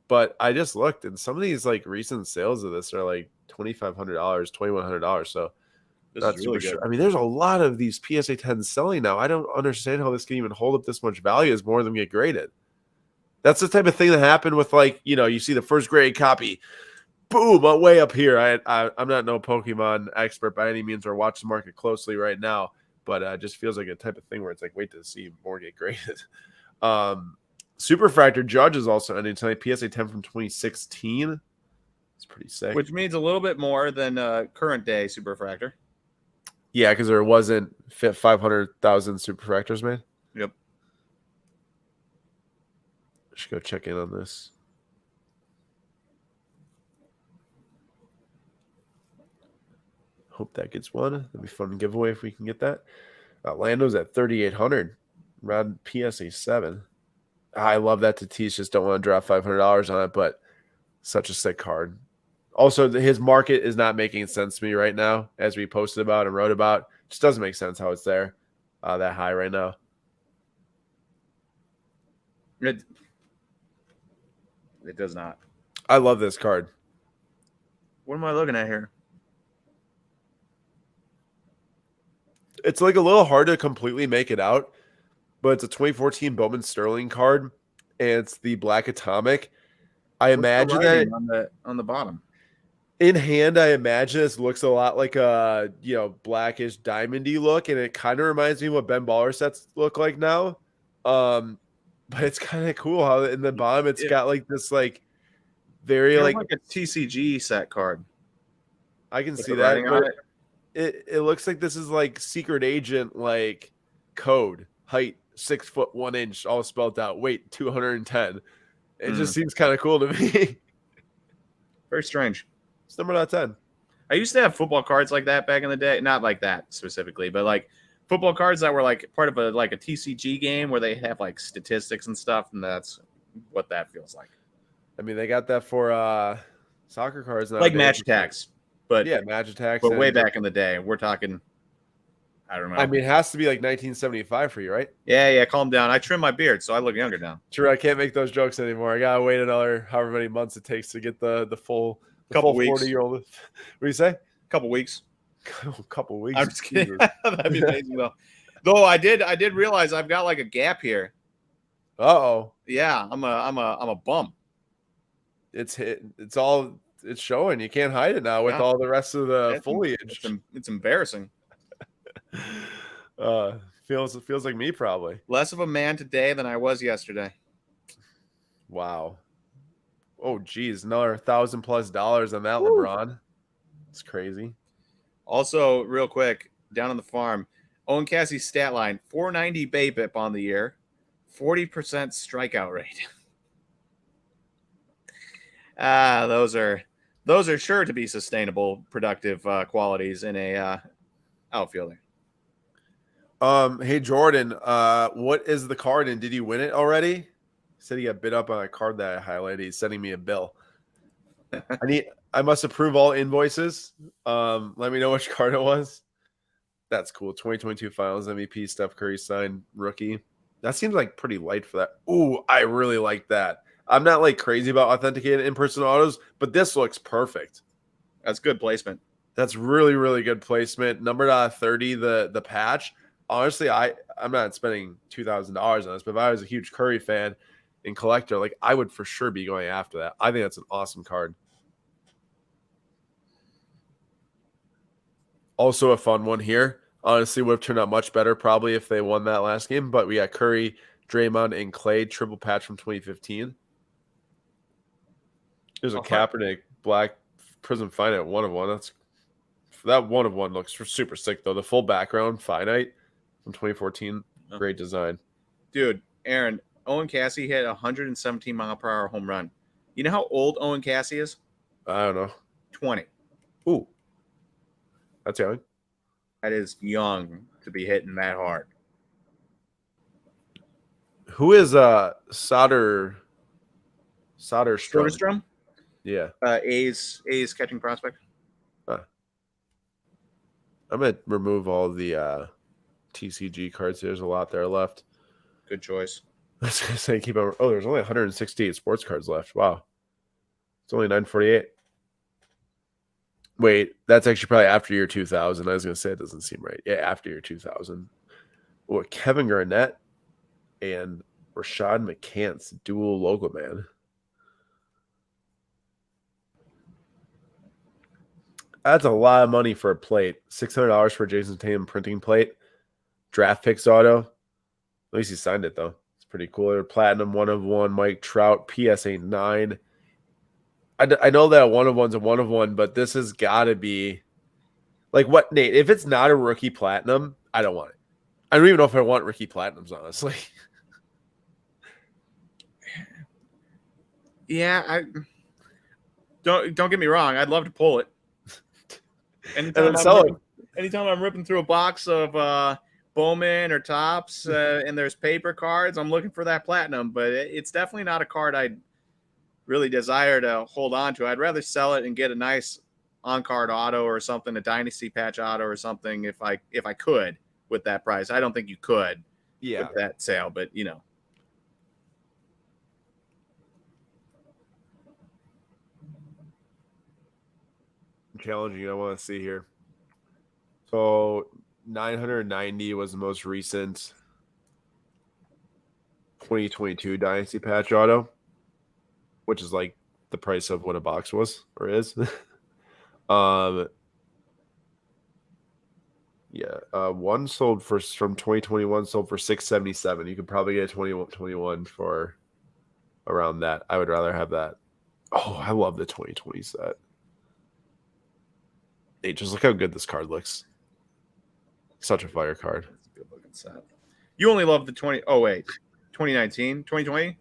[SPEAKER 1] But I just looked, and some of these like recent sales of this are like $2,500, $2,100. So that's really good. I mean, there's a lot of these PSA 10s selling now. I don't understand how this can even hold up this much value as more of them get graded. That's the type of thing that happened with, like, you know, you see the first grade copy, boom, way up here. I'm not no Pokemon expert by any means or watch the market closely right now, but it just feels like a type of thing where it's like, wait to see more get graded. Superfractor Judge is also ending tonight. PSA 10 from 2016. It's pretty sick.
[SPEAKER 2] Which means a little bit more than current day Superfractor.
[SPEAKER 1] Yeah, because there wasn't 500,000 Superfractors made.
[SPEAKER 2] Yep.
[SPEAKER 1] Should go check in on this. Hope that gets one. That'd be fun giveaway if we can get that. Lando's at 3,800. Around PSA 7. I love that Tatis. Just don't want to drop $500 on it, but such a sick card. Also, his market is not making sense to me right now, as we posted about and wrote about. Just doesn't make sense how it's there that high right now.
[SPEAKER 2] It does not.
[SPEAKER 1] I love this card.
[SPEAKER 2] What am I looking at here?
[SPEAKER 1] It's like a little hard to completely make it out, but it's a 2014 Bowman Sterling card, and it's the Black Atomic. I imagine that
[SPEAKER 2] on the bottom.
[SPEAKER 1] In hand, I imagine this looks a lot like a, you know, blackish diamondy look, and it kind of reminds me of what Ben Baller sets look like now. But it's kind of cool how in the bottom it's got like this like very like
[SPEAKER 2] a TCG set card.
[SPEAKER 1] I can see that. It looks like this is like secret agent like code, height 6'1" all spelled out, weight 210. It just seems kind of cool to me.
[SPEAKER 2] Very strange.
[SPEAKER 1] It's number out of 10.
[SPEAKER 2] I used to have football cards like that back in the day. Not like that specifically, but like football cards that were like part of a TCG game where they have like statistics and stuff, and that's what that feels like.
[SPEAKER 1] I mean, they got that for soccer cards now.
[SPEAKER 2] Like Match Attacks. But
[SPEAKER 1] yeah, Match Attacks.
[SPEAKER 2] But way back in the day. We're talking, I don't know.
[SPEAKER 1] I mean, it has to be like 1975 for you, right?
[SPEAKER 2] Yeah, calm down. I trim my beard, so I look younger now.
[SPEAKER 1] True, I can't make those jokes anymore. I gotta wait another however many months it takes to get the full
[SPEAKER 2] couple weeks.
[SPEAKER 1] 40-year-old. What do you say?
[SPEAKER 2] Couple weeks.
[SPEAKER 1] Couple weeks.
[SPEAKER 2] I'm just kidding. That'd be amazing though. Though I did realize I've got like a gap here.
[SPEAKER 1] Uh-oh.
[SPEAKER 2] Yeah, I'm a bum.
[SPEAKER 1] It's showing. You can't hide it now with all the rest of the foliage.
[SPEAKER 2] It's embarrassing.
[SPEAKER 1] Feels like me probably.
[SPEAKER 2] Less of a man today than I was yesterday.
[SPEAKER 1] Wow. Oh geez, another $1,000+ on that. Woo. LeBron. It's crazy.
[SPEAKER 2] Also, real quick, down on the farm, Owen Cassie's stat line: 490 BABIP on the year, 40% strikeout rate. Those are sure to be sustainable, productive qualities in a outfielder.
[SPEAKER 1] Hey Jordan, what is the card and did you win it already? said he got bid up on a card that I highlighted. He's sending me a bill. I must approve all invoices. Let me know which card it was. That's cool. 2022 Finals MVP Steph Curry signed rookie. That seems like pretty light for that. Ooh, I really like that. I'm not like crazy about authenticated in-person autos, but this looks perfect.
[SPEAKER 2] That's good placement.
[SPEAKER 1] That's really, really good placement. Numbered out of 30, the patch. Honestly, I'm not spending $2,000 on this, but if I was a huge Curry fan and collector, like I would for sure be going after that. I think that's an awesome card. Also a fun one here. Honestly, would have turned out much better probably if they won that last game, but we got Curry, Draymond, and Clay triple patch from 2015. There's a Kaepernick black Prism Finite 1-of-1. That 1-of-1 looks super sick though. The full background Finite from 2014, great design.
[SPEAKER 2] Dude, Aaron, Owen Cassey hit a 117-mile-per-hour home run. You know how old Owen Cassey is?
[SPEAKER 1] I don't know.
[SPEAKER 2] 20.
[SPEAKER 1] Ooh, that's young.
[SPEAKER 2] That is young to be hitting that hard.
[SPEAKER 1] Who is Soderstrom?
[SPEAKER 2] Soderstrom?
[SPEAKER 1] Yeah.
[SPEAKER 2] A's catching prospect.
[SPEAKER 1] I'm gonna remove all the TCG cards. There's a lot there left.
[SPEAKER 2] Good choice.
[SPEAKER 1] I was gonna say keep on. Oh, there's only 168 sports cards left. Wow. It's only 948. Wait, that's actually probably after year 2000. I was gonna say it doesn't seem right. Yeah, after year 2000. What Kevin Garnett and Rashad McCants dual logo man. That's a lot of money for a plate. $600 for Jason Tatum printing plate. Draft picks auto. At least he signed it though. It's pretty cool. Platinum 1-of-1. Mike Trout PSA 9. I know that a 1-of-1's a 1-of-1, but this has got to be like what, Nate? If it's not a rookie platinum, I don't want it. I don't even know if I want rookie platinums, honestly.
[SPEAKER 2] Yeah, I don't get me wrong. I'd love to pull it. Anytime I'm ripping through a box of Bowman or Topps and there's paper cards, I'm looking for that platinum. But it's definitely not a card I'd really desire to hold on to. I'd rather sell it and get a nice on-card auto or something, a dynasty patch auto or something if I could with that price. I don't think you could with that sale, but you know.
[SPEAKER 1] Challenging I want to see here. So 990 was the most recent 2022 Dynasty Patch Auto, which is like the price of what a box was or is. One sold from 2021 sold for $677. You could probably get a 2021 for around that. I would rather have that. Oh, I love the 2020 set. Hey, just look how good this card looks. Such a fire card.
[SPEAKER 2] That's a good looking set. You only love the 2019, 2020?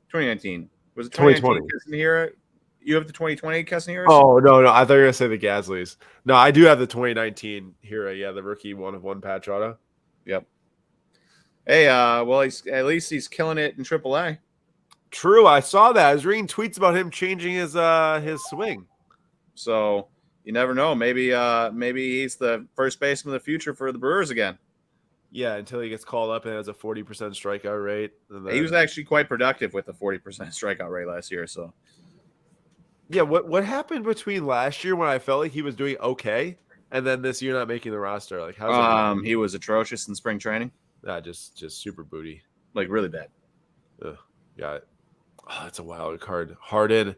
[SPEAKER 2] 2019. Was it 2020? Castanera? You have the 2020 Castanera?
[SPEAKER 1] Oh, no. I thought you were going to say the Gasly's. No, I do have the 2019 Hero. Yeah, the rookie 1-of-1 patch auto.
[SPEAKER 2] Yep. Hey, well, at least he's killing it in AAA.
[SPEAKER 1] True. I saw that. I was reading tweets about him changing his swing.
[SPEAKER 2] So you never know. Maybe he's the first baseman of the future for the Brewers again.
[SPEAKER 1] Yeah, until he gets called up and has a 40% strikeout rate.
[SPEAKER 2] He was actually quite productive with a 40% strikeout rate last year. So,
[SPEAKER 1] yeah, what happened between last year when I felt like he was doing okay, and then this year not making the roster? Like, how's
[SPEAKER 2] he was atrocious in spring training.
[SPEAKER 1] Just super booty,
[SPEAKER 2] like really bad.
[SPEAKER 1] Got it. Oh, that's a wild card. Harden,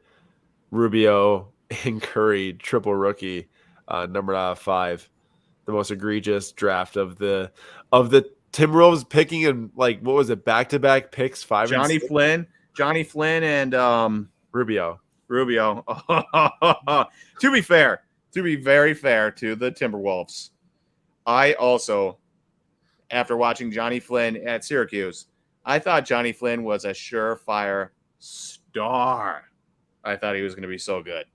[SPEAKER 1] Rubio, and Curry triple rookie, numbered out of 5. The most egregious draft of the Timberwolves picking in like what was it, back-to-back picks? 5
[SPEAKER 2] Johnny Flynn and
[SPEAKER 1] Rubio.
[SPEAKER 2] To be very fair to the Timberwolves, I also, after watching Johnny Flynn at Syracuse, I thought Johnny Flynn was a surefire star. I thought he was going to be so good.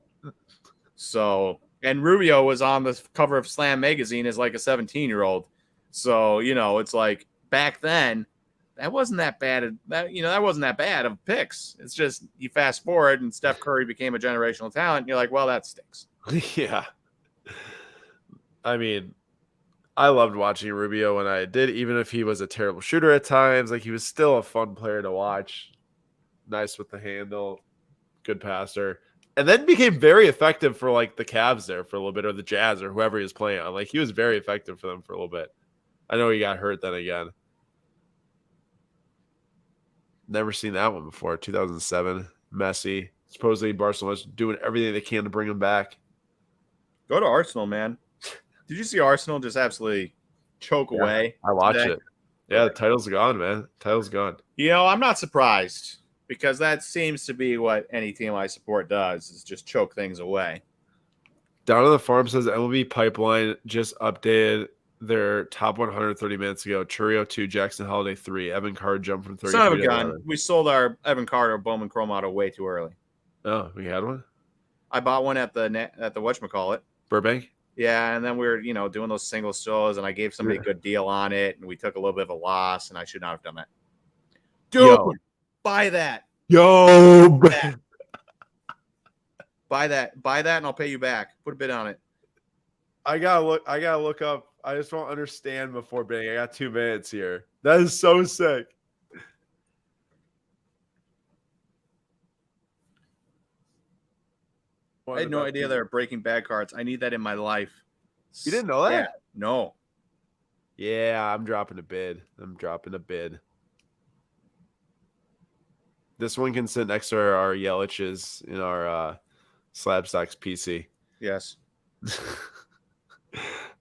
[SPEAKER 2] So, and Rubio was on the cover of Slam magazine as like a 17-year-old. So, you know, it's like back then that wasn't that bad. That wasn't that bad of picks. It's just you fast forward and Steph Curry became a generational talent. And you're like, well, that stinks.
[SPEAKER 1] Yeah. I mean, I loved watching Rubio when I did, even if he was a terrible shooter at times. Like, he was still a fun player to watch. Nice with the handle, good passer. And then became very effective for like the Cavs there for a little bit, or the Jazz, or whoever he was playing on. Like, he was very effective for them for a little bit. I know he got hurt then again. Never seen that one before. 2007, Messi. Supposedly Barcelona's doing everything they can to bring him back.
[SPEAKER 2] Go to Arsenal, man. Did you see Arsenal just absolutely choke away?
[SPEAKER 1] I watched it. Yeah, the title's gone, man. Title's gone.
[SPEAKER 2] I'm not surprised, because that seems to be what any team I support does, is just choke things away.
[SPEAKER 1] Down on the farm says MLB Pipeline just updated their top 130 minutes ago. Churio 2, Jackson Holiday 3, Evan Card jumped from 33
[SPEAKER 2] Son of a
[SPEAKER 1] to
[SPEAKER 2] gun.
[SPEAKER 1] 11.
[SPEAKER 2] We sold our Evan Carter Bowman Chrome Auto way too early.
[SPEAKER 1] Oh, we had one?
[SPEAKER 2] I bought one at the whatchamacallit.
[SPEAKER 1] Burbank?
[SPEAKER 2] Yeah, and then we were, doing those single shows, and I gave somebody a good deal on it, and we took a little bit of a loss, and I should not have done that. Dude, buy that.
[SPEAKER 1] Yo,
[SPEAKER 2] buy that, and I'll pay you back. Put a bid on it.
[SPEAKER 1] I gotta look up. I just won't understand before bidding. I got 2 minutes here. That is so sick.
[SPEAKER 2] I had no idea they were Breaking Bad cards. I need that in my life.
[SPEAKER 1] You didn't know that?
[SPEAKER 2] Yeah, no.
[SPEAKER 1] Yeah, I'm dropping a bid. This one can sit next to our Yelich's in our Slab Stocks PC.
[SPEAKER 2] Yes.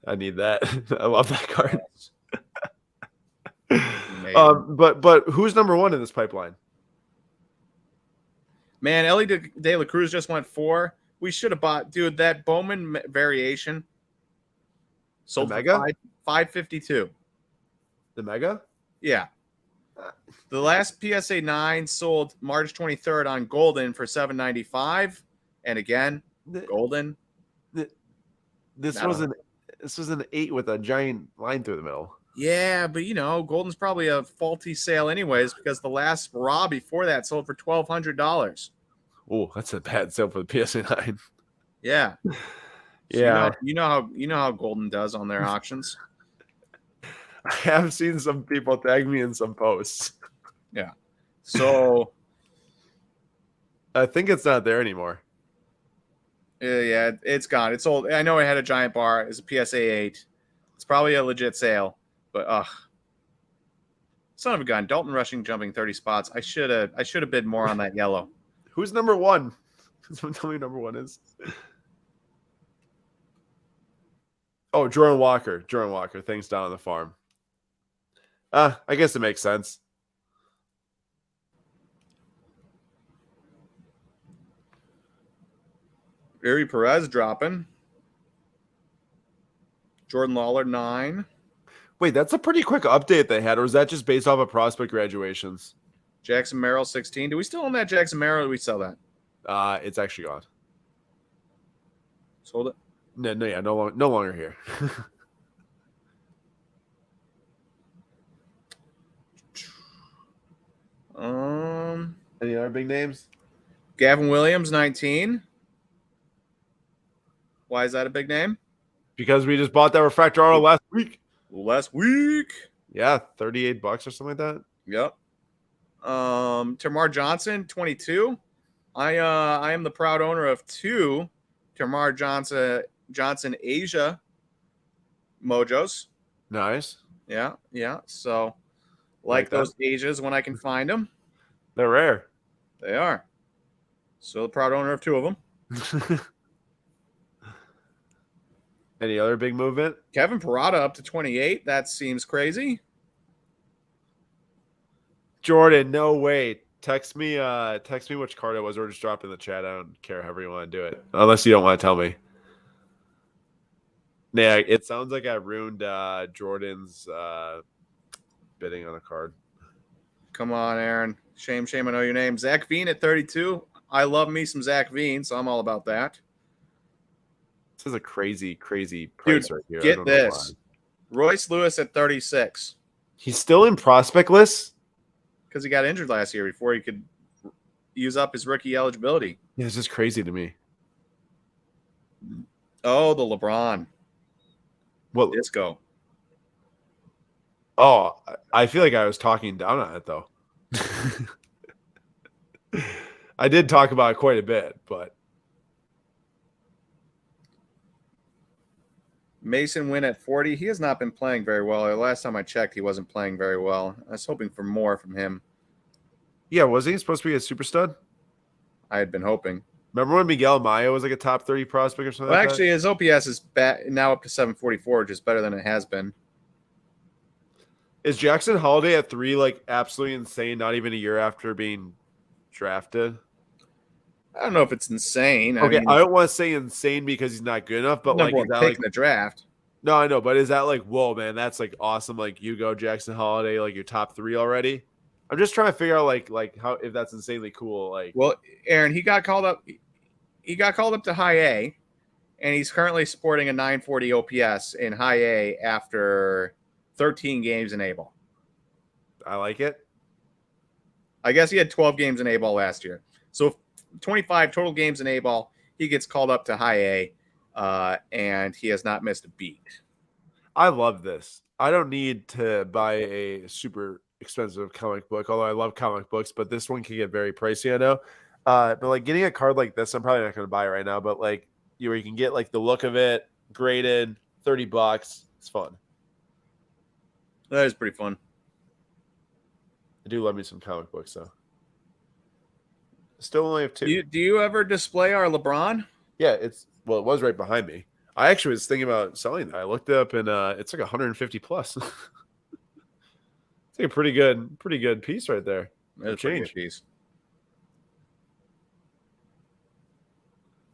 [SPEAKER 1] I need that. I love that card. But who's number one in this pipeline?
[SPEAKER 2] Man, Ellie De La Cruz just went 4. We should have bought, dude, that Bowman variation. Sold
[SPEAKER 1] the Mega?
[SPEAKER 2] 552.
[SPEAKER 1] The Mega?
[SPEAKER 2] Yeah. The last PSA 9 sold March 23rd on Golden for $795. And again, Golden.
[SPEAKER 1] This was an 8 with a giant line through the middle.
[SPEAKER 2] Yeah, but Golden's probably a faulty sale anyways, because the last raw before that sold for $1,200.
[SPEAKER 1] Oh, that's a bad sale for the PSA 9.
[SPEAKER 2] Yeah.
[SPEAKER 1] Yeah.
[SPEAKER 2] You know how Golden does on their auctions.
[SPEAKER 1] I have seen some people tag me in some posts.
[SPEAKER 2] Yeah. So
[SPEAKER 1] I think it's not there anymore.
[SPEAKER 2] Yeah, it's gone. It's old. I know it had a giant bar. It's a PSA 8. It's probably a legit sale, but son of a gun. Dalton Rushing jumping 30 spots. I should have bid more on that yellow.
[SPEAKER 1] Who's number one? Someone tell me who number one is. Oh, Jordan Walker. Things down on the farm. I guess it makes sense.
[SPEAKER 2] Ari Perez dropping. Jordan Lawler 9.
[SPEAKER 1] Wait, that's a pretty quick update they had, or is that just based off of prospect graduations?
[SPEAKER 2] Jackson Merrill 16. Do we still own that Jackson Merrill, or do we sell that?
[SPEAKER 1] It's actually gone.
[SPEAKER 2] Sold it?
[SPEAKER 1] No longer here. Any other big names?
[SPEAKER 2] Gavin Williams 19. Why is that a big name?
[SPEAKER 1] Because we just bought that refractor auto last week.
[SPEAKER 2] Yeah,
[SPEAKER 1] $38 or something like that.
[SPEAKER 2] Yep. Tamar Johnson 22. I am the proud owner of 2 Tamar Johnson Asia mojos.
[SPEAKER 1] Nice.
[SPEAKER 2] Yeah. So like those Asias when I can find them.
[SPEAKER 1] They're rare.
[SPEAKER 2] They are. So the proud owner of 2 of them.
[SPEAKER 1] Any other big movement?
[SPEAKER 2] Kevin Parada up to 28. That seems crazy.
[SPEAKER 1] Jordan, no way. Text me which card it was, or just drop it in the chat. I don't care however you want to do it. Unless you don't want to tell me. Yeah, it sounds like I ruined Jordan's bidding on a card.
[SPEAKER 2] Come on, Aaron. Shame, I know your name. Zach Veen at 32. I love me some Zach Veen, so I'm all about that.
[SPEAKER 1] This is a crazy price right here.
[SPEAKER 2] Get this. Royce Lewis at 36.
[SPEAKER 1] He's still in prospect list?
[SPEAKER 2] because he got injured last year before he could use up his rookie eligibility.
[SPEAKER 1] Yeah, it's just crazy to me.
[SPEAKER 2] Oh, the LeBron.
[SPEAKER 1] What?
[SPEAKER 2] Disco.
[SPEAKER 1] Oh, I feel like I was talking down on it, though. I did talk about it quite a bit, but.
[SPEAKER 2] Mason Wynn at 40. He has not been playing very well. The last time I checked, he wasn't playing very well. I was hoping for more from him.
[SPEAKER 1] Yeah, wasn't he supposed to be a super stud?
[SPEAKER 2] I had been hoping.
[SPEAKER 1] Remember when Miguel Mayo was like a top 30 prospect or something
[SPEAKER 2] Well,
[SPEAKER 1] like
[SPEAKER 2] actually, his OPS is now up to 744, which is better than it has been.
[SPEAKER 1] Is Jackson Holiday at 3 like absolutely insane, not even a year after being drafted?
[SPEAKER 2] I don't know if it's insane.
[SPEAKER 1] Okay,
[SPEAKER 2] I mean,
[SPEAKER 1] I don't want to say insane because he's not good enough, but like,
[SPEAKER 2] number
[SPEAKER 1] is
[SPEAKER 2] one
[SPEAKER 1] that
[SPEAKER 2] pick
[SPEAKER 1] like
[SPEAKER 2] in the draft.
[SPEAKER 1] no, I know, but is that like, whoa, man, that's like awesome. Like you go Jackson Holiday, like your top 3 already. I'm just trying to figure out like how if that's insanely cool. Like,
[SPEAKER 2] Well, Aaron, he got called up. He got called up to High A, and he's currently sporting a 940 OPS in High A after 13 games in A-ball.
[SPEAKER 1] I like it.
[SPEAKER 2] I guess he had 12 games in A-ball last year. So 25 total games in A-ball. He gets called up to High A, and he has not missed a beat.
[SPEAKER 1] I love this. I don't need to buy a super expensive comic book, although I love comic books, but this one can get very pricey, I know. But like getting a card like this, I'm probably not going to buy it right now, but like where you can get like the look of it graded, $30. It's fun.
[SPEAKER 2] That is pretty fun.
[SPEAKER 1] I do love me some comic books, though. Still only have 2.
[SPEAKER 2] Do you ever display our LeBron?
[SPEAKER 1] Yeah, it was right behind me. I actually was thinking about selling that. I looked it up and it's like 150 plus. It's like a pretty good piece right there.
[SPEAKER 2] That's a pretty good piece.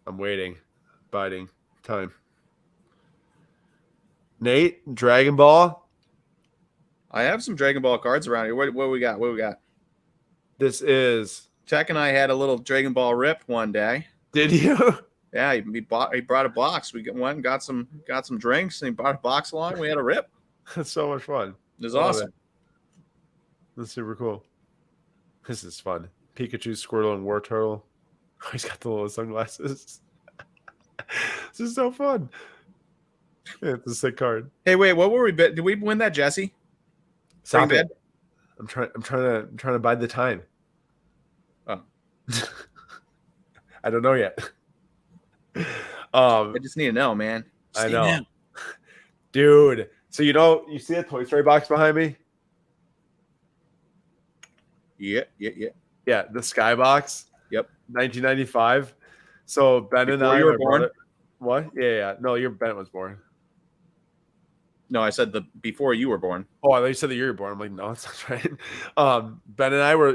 [SPEAKER 1] I'm waiting, biding time. Nate, Dragon Ball.
[SPEAKER 2] I have some Dragon Ball cards around here. What we got? What we got?
[SPEAKER 1] This is.
[SPEAKER 2] Tech and I had a little Dragon Ball rip one day.
[SPEAKER 1] Did you?
[SPEAKER 2] Yeah, he brought a box. We went and got some drinks, and he brought a box along. We had a rip.
[SPEAKER 1] That's so much fun.
[SPEAKER 2] It was awesome.
[SPEAKER 1] That's super cool. This is fun. Pikachu, Squirtle, and War Turtle. Oh, he's got the little sunglasses. This is so fun. Yeah, it's a sick card.
[SPEAKER 2] Hey, wait, what were we? Did we win that Jesse?
[SPEAKER 1] Stop it. I'm trying to bide the time.
[SPEAKER 2] Oh.
[SPEAKER 1] I don't know yet.
[SPEAKER 2] I just need to know, man.
[SPEAKER 1] I know. Dude. So you see that Toy Story box behind me?
[SPEAKER 2] Yeah.
[SPEAKER 1] Yeah, the Skybox.
[SPEAKER 2] Yep.
[SPEAKER 1] 1995. So Ben and I
[SPEAKER 2] were born.
[SPEAKER 1] What? Yeah. No, Ben was born.
[SPEAKER 2] No, I said before you were born.
[SPEAKER 1] Oh, I thought you said that you were born. I'm like, no, that's not right. Ben and I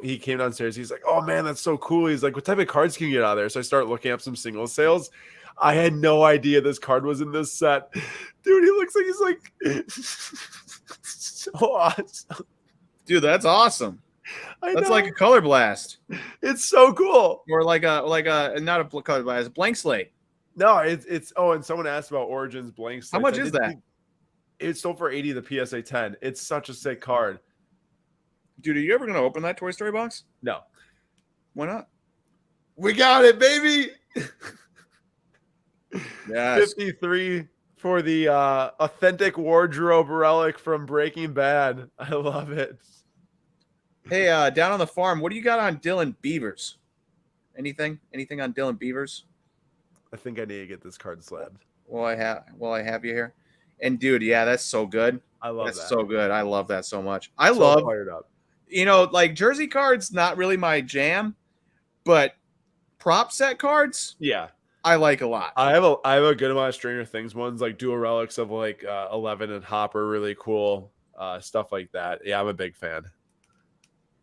[SPEAKER 1] he came downstairs. He's like, oh man, that's so cool. He's like, what type of cards can you get out of there? So I start looking up some single sales. I had no idea this card was in this set. Dude, he looks like he's like so awesome.
[SPEAKER 2] Dude, that's awesome. That's
[SPEAKER 1] know.
[SPEAKER 2] like a color blast.
[SPEAKER 1] It's so cool.
[SPEAKER 2] Or like a not a color blast, a blank slate.
[SPEAKER 1] No, it's and someone asked about Origins blank slates.
[SPEAKER 2] How much is that?
[SPEAKER 1] It's sold for 80 the PSA 10. It's such a sick card.
[SPEAKER 2] Dude, are you ever going to open that Toy Story box?
[SPEAKER 1] No.
[SPEAKER 2] Why not?
[SPEAKER 1] We got it, baby.
[SPEAKER 2] Yes.
[SPEAKER 1] 53 for the authentic wardrobe relic from Breaking Bad. I love it.
[SPEAKER 2] Hey, down on the farm, what do you got on Dylan Beavers? Anything on Dylan Beavers?
[SPEAKER 1] I think I need to get this card slabbed.
[SPEAKER 2] Well, I have you here. And dude, yeah, that's so good.
[SPEAKER 1] I love
[SPEAKER 2] that's
[SPEAKER 1] that.
[SPEAKER 2] so good. I love that so much.
[SPEAKER 1] Fired up.
[SPEAKER 2] Like jersey cards, not really my jam, but prop set cards,
[SPEAKER 1] yeah,
[SPEAKER 2] I like a lot.
[SPEAKER 1] I have a good amount of Stranger Things ones, like dual relics of like 11 and Hopper, really cool stuff like that. Yeah, I'm a big fan.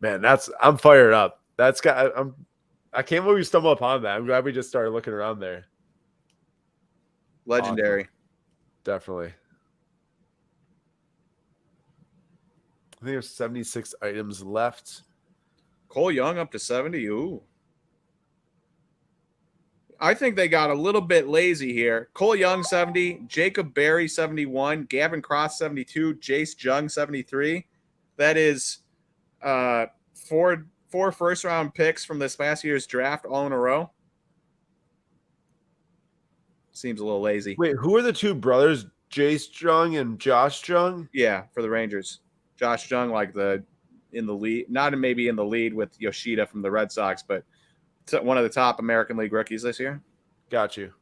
[SPEAKER 1] Man, I'm fired up. I can't believe we stumbled upon that. I'm glad we just started looking around there.
[SPEAKER 2] Legendary.
[SPEAKER 1] Awesome. Definitely. I think there's 76 items left.
[SPEAKER 2] Cole Young up to 70. Ooh. I think they got a little bit lazy here. Cole Young, 70. Jacob Berry, 71. Gavin Cross, 72. Jace Jung, 73. That is four first round picks from this past year's draft all in a row. Seems a little lazy.
[SPEAKER 1] Wait, who are the two brothers? Jace Jung and Josh Jung?
[SPEAKER 2] Yeah, for the Rangers. Josh Jung, like in the lead, not maybe in the lead with Yoshida from the Red Sox, but one of the top American League rookies this year.
[SPEAKER 1] Got you.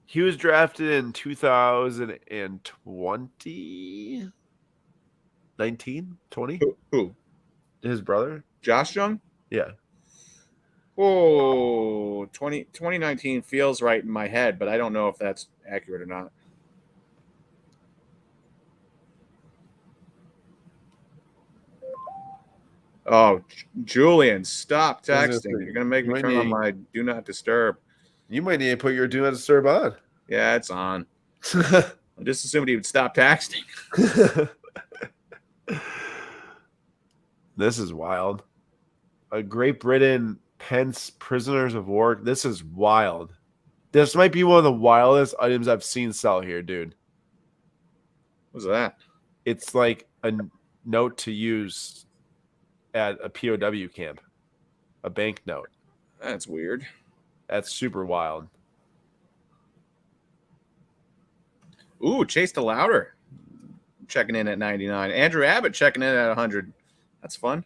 [SPEAKER 1] He was drafted in 2020? 19? 20?
[SPEAKER 2] Who?
[SPEAKER 1] His brother?
[SPEAKER 2] Josh Jung?
[SPEAKER 1] Yeah.
[SPEAKER 2] Oh, 2019 feels right in my head, but I don't know if that's accurate or not. Oh, Julian, stop texting. You're going to make me turn on my do not disturb.
[SPEAKER 1] You might need to put your do not disturb on.
[SPEAKER 2] Yeah, it's on. I just assumed he would stop texting.
[SPEAKER 1] This is wild. A Great Britain Pence prisoners of war. This is wild. This might be one of the wildest items I've seen sell here, dude.
[SPEAKER 2] What's that?
[SPEAKER 1] It's like a note to use at a POW camp. A bank note.
[SPEAKER 2] That's weird.
[SPEAKER 1] That's super wild.
[SPEAKER 2] Ooh, Chase DeLauder checking in at 99. Andrew Abbott checking in at 100. That's fun.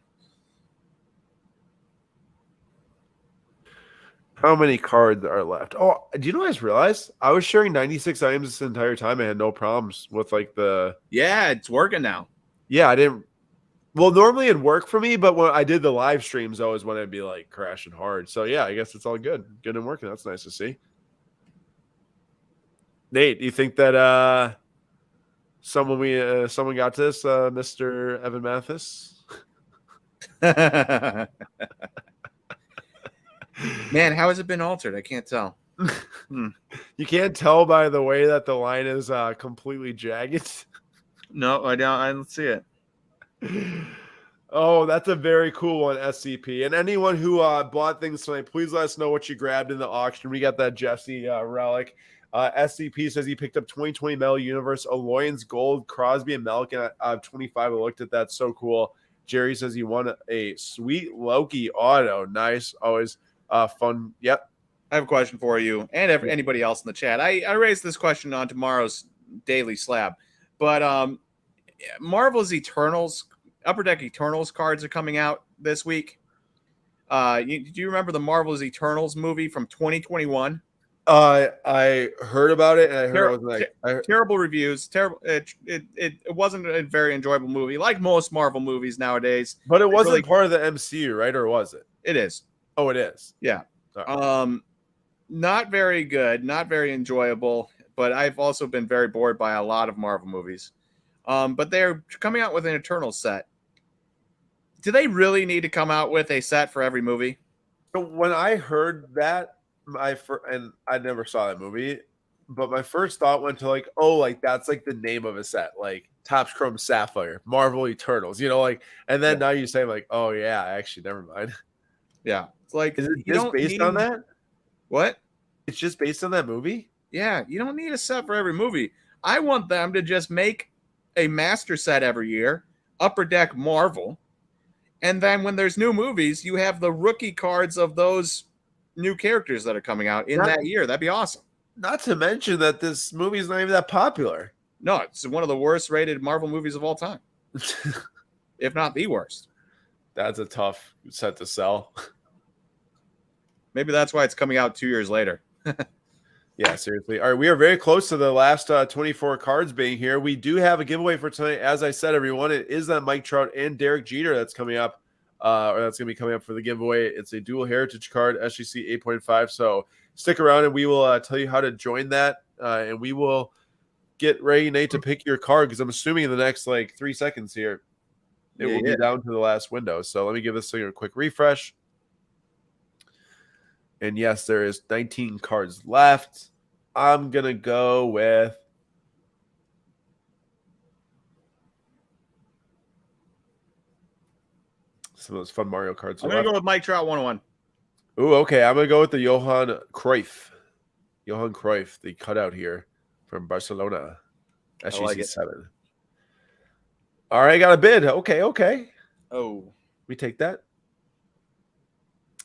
[SPEAKER 1] How many cards are left? Oh, do you know what I just realized? I was sharing 96 items this entire time. I had no problems with like the...
[SPEAKER 2] Yeah, it's working now.
[SPEAKER 1] Yeah, I didn't... Well, normally it'd work for me, but when I did the live streams, always when I'd be like crashing hard. So yeah, I guess it's all good. Good and working. That's nice to see. Nate, do you think that someone got this, Mr. Evan Mathis?
[SPEAKER 2] Man, how has it been altered? I can't tell.
[SPEAKER 1] You can't tell by the way that the line is completely jagged.
[SPEAKER 2] No, I don't. I don't see it.
[SPEAKER 1] Oh, that's a very cool one, SCP. And anyone who bought things tonight, please let us know what you grabbed in the auction. We got that Jesse relic. SCP says he picked up 2020 Metal Universe, Aloyans Gold, Crosby and Malkin out of 25. I looked at that. So cool. Jerry says he won a sweet Loki auto. Nice. Always fun. Yep.
[SPEAKER 2] I have a question for you and anybody else in the chat. I raised this question on tomorrow's Daily Slab, but Marvel's Eternals, Upper Deck Eternals cards are coming out this week. Do you remember the Marvel's Eternals movie from 2021?
[SPEAKER 1] I heard about it, and I heard it was like
[SPEAKER 2] terrible reviews. Terrible. It wasn't a very enjoyable movie, like most Marvel movies nowadays.
[SPEAKER 1] But it wasn't really part of the MCU, right? Or was it?
[SPEAKER 2] It is.
[SPEAKER 1] Oh, it is.
[SPEAKER 2] Yeah.
[SPEAKER 1] Sorry.
[SPEAKER 2] Not very good, not very enjoyable. But I've also been very bored by a lot of Marvel movies. But they're coming out with an Eternals set. Do they really need to come out with a set for every movie?
[SPEAKER 1] So when I heard that, and I never saw that movie, but my first thought went to like, oh, like that's like the name of a set, like Topps Chrome Sapphire, Marvel Eternals, like, and then now you say like, oh yeah, actually, never mind.
[SPEAKER 2] Yeah, it's like,
[SPEAKER 1] is it just based on that?
[SPEAKER 2] What?
[SPEAKER 1] It's just based on that movie?
[SPEAKER 2] Yeah, you don't need a set for every movie. I want them to just make a master set every year, Upper Deck Marvel, and then when there's new movies, you have the rookie cards of those new characters that are coming out in that year. That'd be awesome.
[SPEAKER 1] Not to mention that this movie is not even that popular.
[SPEAKER 2] No, it's one of the worst rated Marvel movies of all time. If not the worst.
[SPEAKER 1] That's a tough set to sell.
[SPEAKER 2] Maybe that's why it's coming out 2 years later.
[SPEAKER 1] Yeah, seriously. All right, we are very close to the last 24 cards being here. We do have a giveaway for tonight. As I said, everyone, it is that Mike Trout and Derek Jeter that's coming up. Or that's going to be coming up for the giveaway. It's a dual heritage card, SGC 8.5. So stick around and we will tell you how to join that. And we will get ready, Nate, to pick your card because I'm assuming in the next like 3 seconds here, it will be down to the last window. So let me give this thing a quick refresh. And yes, there is 19 cards left. I'm going to go with some of those fun Mario cards.
[SPEAKER 2] I'm going to go with Mike Trout 101.
[SPEAKER 1] Ooh, okay. I'm going to go with the Johan Cruyff. Johan Cruyff, the cutout here from Barcelona. SGC 7. All right, got a bid. Okay.
[SPEAKER 2] Oh.
[SPEAKER 1] We take that.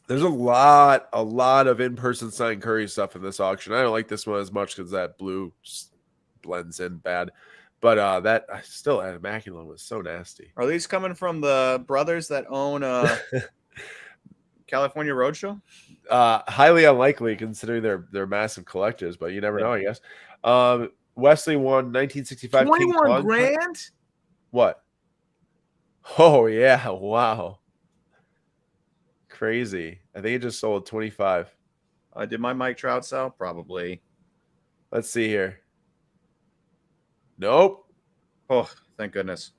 [SPEAKER 1] There's a lot of in-person signed Curry stuff in this auction. I don't like this one as much because that blue just blends in bad. But that still Immaculate was so nasty.
[SPEAKER 2] Are these coming from the brothers that own California Roadshow?
[SPEAKER 1] Highly unlikely considering they're massive collectors, but you never know, I guess. Wesley won 1965
[SPEAKER 2] 21 grand?
[SPEAKER 1] What? Oh yeah, wow. Crazy. I think it just sold 25.
[SPEAKER 2] Did my Mike Trout sell? Probably.
[SPEAKER 1] Let's see here. Nope.
[SPEAKER 2] Oh, thank goodness.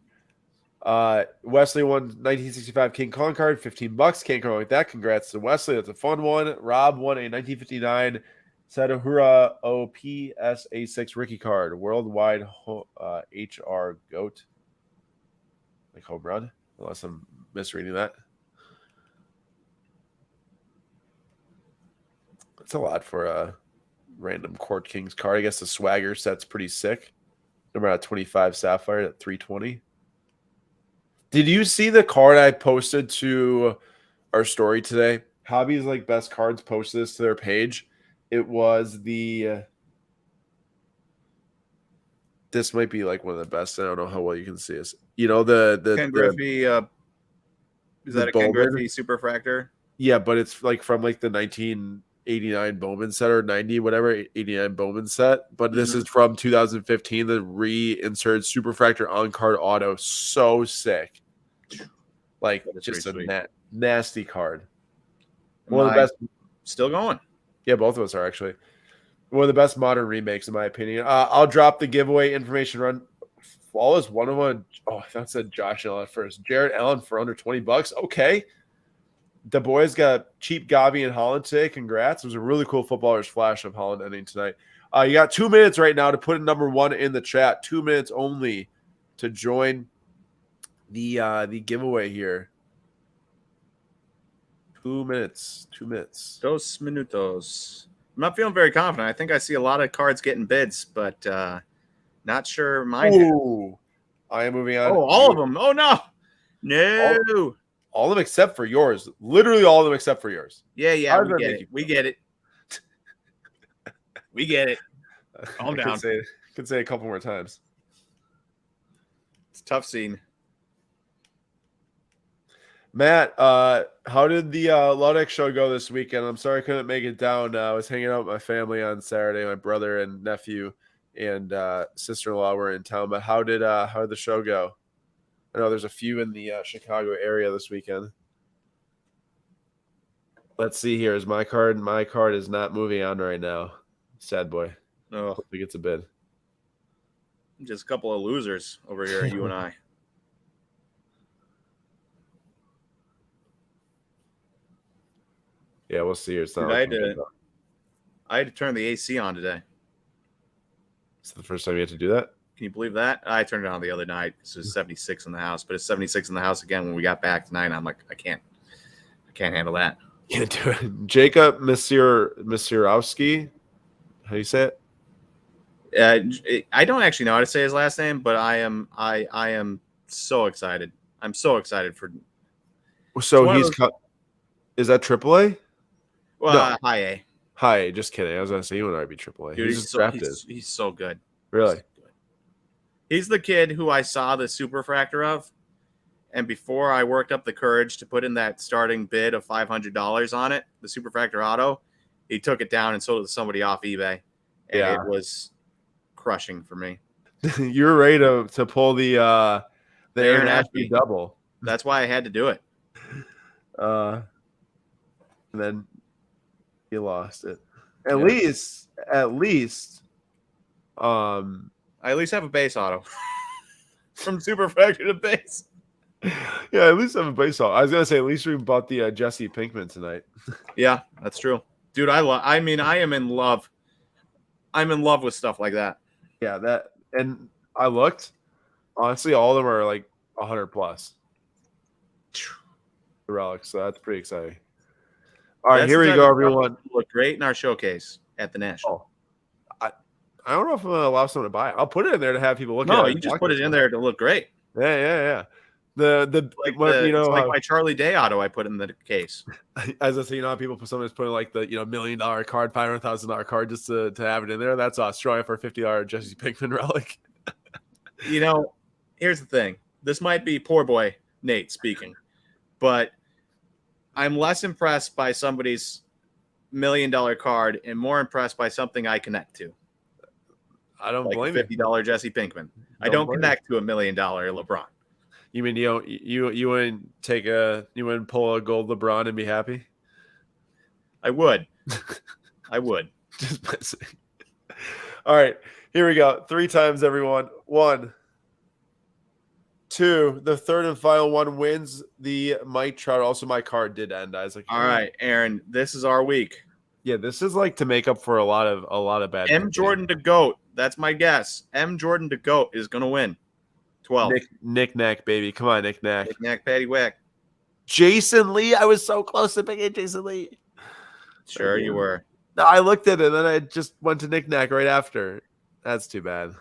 [SPEAKER 1] Wesley won 1965 King Kong card, $15. Can't go wrong with that. Congrats to Wesley. That's a fun one. Rob won a 1959 Sadahura OPSA6 Ricky card, worldwide HR GOAT. Like home run, unless I'm misreading that. That's a lot for a random Court Kings card. I guess the swagger set's pretty sick. Number out 25 Sapphire at 320. Did you see the card I posted to our story today? Hobby's like best cards posted this to their page. It was the this might be like one of the best. I don't know how well you can see this. You know the
[SPEAKER 2] Ken Griffey is that a Ken Griffey Superfractor?
[SPEAKER 1] Yeah, but it's like from like the 1989 Bowman set or 90 whatever 89 Bowman set. But this is from 2015. The reinsert Superfractor on card auto. So sick. Like just a nasty card. One of the best.
[SPEAKER 2] Still going.
[SPEAKER 1] Yeah, both of us are actually one of the best modern remakes in my opinion. I'll drop the giveaway information run. Flawless one of one. Oh, I thought it said Josh Allen at first. Jared Allen for under $20. Okay. The boys got cheap Gavi and Holland today. Congrats. It was a really cool footballers flash of Holland ending tonight. You got 2 minutes right now to put in number one in the chat. 2 minutes only to join the giveaway here. 2 minutes. 2 minutes.
[SPEAKER 2] Dos minutos. I'm not feeling very confident. I think I see a lot of cards getting bids, but not sure mine.
[SPEAKER 1] Ooh. I am moving on.
[SPEAKER 2] Oh, all of them. Oh, no. No.
[SPEAKER 1] All of them except for yours. Literally all of them except for yours.
[SPEAKER 2] Yeah, we get it. We get it. We get it. Calm down.
[SPEAKER 1] Could say a couple more times.
[SPEAKER 2] It's a tough scene.
[SPEAKER 1] Matt, how did the Ludic show go this weekend? I'm sorry I couldn't make it down. I was hanging out with my family on Saturday. My brother and nephew and sister-in-law were in town. But how did the show go? I know there's a few in the Chicago area this weekend. Let's see here. Is my card? My card is not moving on right now. Sad boy.
[SPEAKER 2] Oh,
[SPEAKER 1] Hope he gets a bid.
[SPEAKER 2] Just a couple of losers over here, you and I.
[SPEAKER 1] Yeah, we'll see. It's not.
[SPEAKER 2] Dude, I had to turn the AC on today.
[SPEAKER 1] Is it the first time you had to do that?
[SPEAKER 2] Can you believe that? I turned it on the other night because it was 76 in the house, but it's 76 in the house again when we got back tonight. I'm like, I can't handle that.
[SPEAKER 1] Can't do it. Jacob Misirowski. How do you say
[SPEAKER 2] it? I don't actually know how to say his last name, but I am so excited. I'm so excited for.
[SPEAKER 1] So he's is that AAA?
[SPEAKER 2] Well,
[SPEAKER 1] no.
[SPEAKER 2] High A.
[SPEAKER 1] High A. Just kidding. I was gonna say he would already be AAA.
[SPEAKER 2] Dude,
[SPEAKER 1] he's drafted.
[SPEAKER 2] He's so good.
[SPEAKER 1] Really?
[SPEAKER 2] He's the kid who I saw the Superfractor of, and before I worked up the courage to put in that starting bid of $500 on it, the Superfractor auto, he took it down and sold it to somebody off eBay, and it was crushing for me.
[SPEAKER 1] You were ready to pull the Aaron Ashby double.
[SPEAKER 2] That's why I had to do it.
[SPEAKER 1] And then he lost it. At least.
[SPEAKER 2] I at least have a base auto from Superfractor to base.
[SPEAKER 1] Yeah, at least have a base auto. I was gonna say at least we bought the Jesse Pinkman tonight.
[SPEAKER 2] Yeah, that's true, dude. I am in love. I'm in love with stuff like that.
[SPEAKER 1] Yeah, and I looked. Honestly, all of them are like 100 plus. The relics, so that's pretty exciting. All right, here we go, everyone.
[SPEAKER 2] Look great in our showcase at the National.
[SPEAKER 1] I don't know if I'm going to allow someone to buy it. I'll put it in there to have people look at it.
[SPEAKER 2] No, you just put it in there to look great.
[SPEAKER 1] Yeah.
[SPEAKER 2] It's like my Charlie Day auto I put in the case.
[SPEAKER 1] As I say, how people sometimes put like the $1 million card, $500,000 card just to have it in there. That's us showing for $50 Jesse Pinkman relic.
[SPEAKER 2] Here's the thing. This might be poor boy Nate speaking, but I'm less impressed by somebody's $1 million card and more impressed by something I connect to.
[SPEAKER 1] I don't blame
[SPEAKER 2] $50 Jesse Pinkman. I don't connect to $1 million LeBron.
[SPEAKER 1] You mean you wouldn't pull a gold LeBron and be happy?
[SPEAKER 2] I would. I would.
[SPEAKER 1] Just messing. All right, here we go. 3 times, everyone. 1, 2. The third and final one wins the Mike Trout. Also, my card did end, Isaac.
[SPEAKER 2] All right, Aaron. This is our week.
[SPEAKER 1] Yeah, this is like to make up for a lot of bad.
[SPEAKER 2] M. Jordan to GOAT. That's my guess. M. Jordan to GOAT is gonna win. 12.
[SPEAKER 1] Nick Nack, baby. Come on, Nick Nack.
[SPEAKER 2] Nick Nack, Patty Whack.
[SPEAKER 1] Jason Lee. I was so close to picking Jason Lee.
[SPEAKER 2] Sure, you were.
[SPEAKER 1] No, I looked at it and then I just went to Nick Nack right after. That's too bad.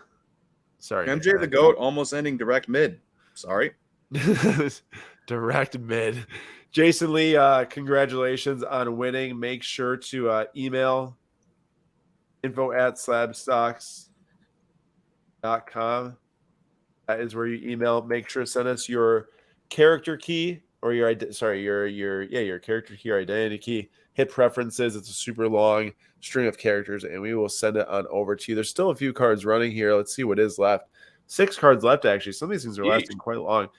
[SPEAKER 1] Sorry.
[SPEAKER 2] MJ the GOAT almost ending direct mid. Sorry.
[SPEAKER 1] Direct mid. Jason Lee, congratulations on winning. Make sure to email info@slabstocks.com. That is where you email. Make sure to send us your character key or your character key or identity key. Hit preferences. It's a super long string of characters, and we will send it on over to you. There's still a few cards running here. Let's see what is left. 6 cards left, actually. Some of these things are lasting quite long.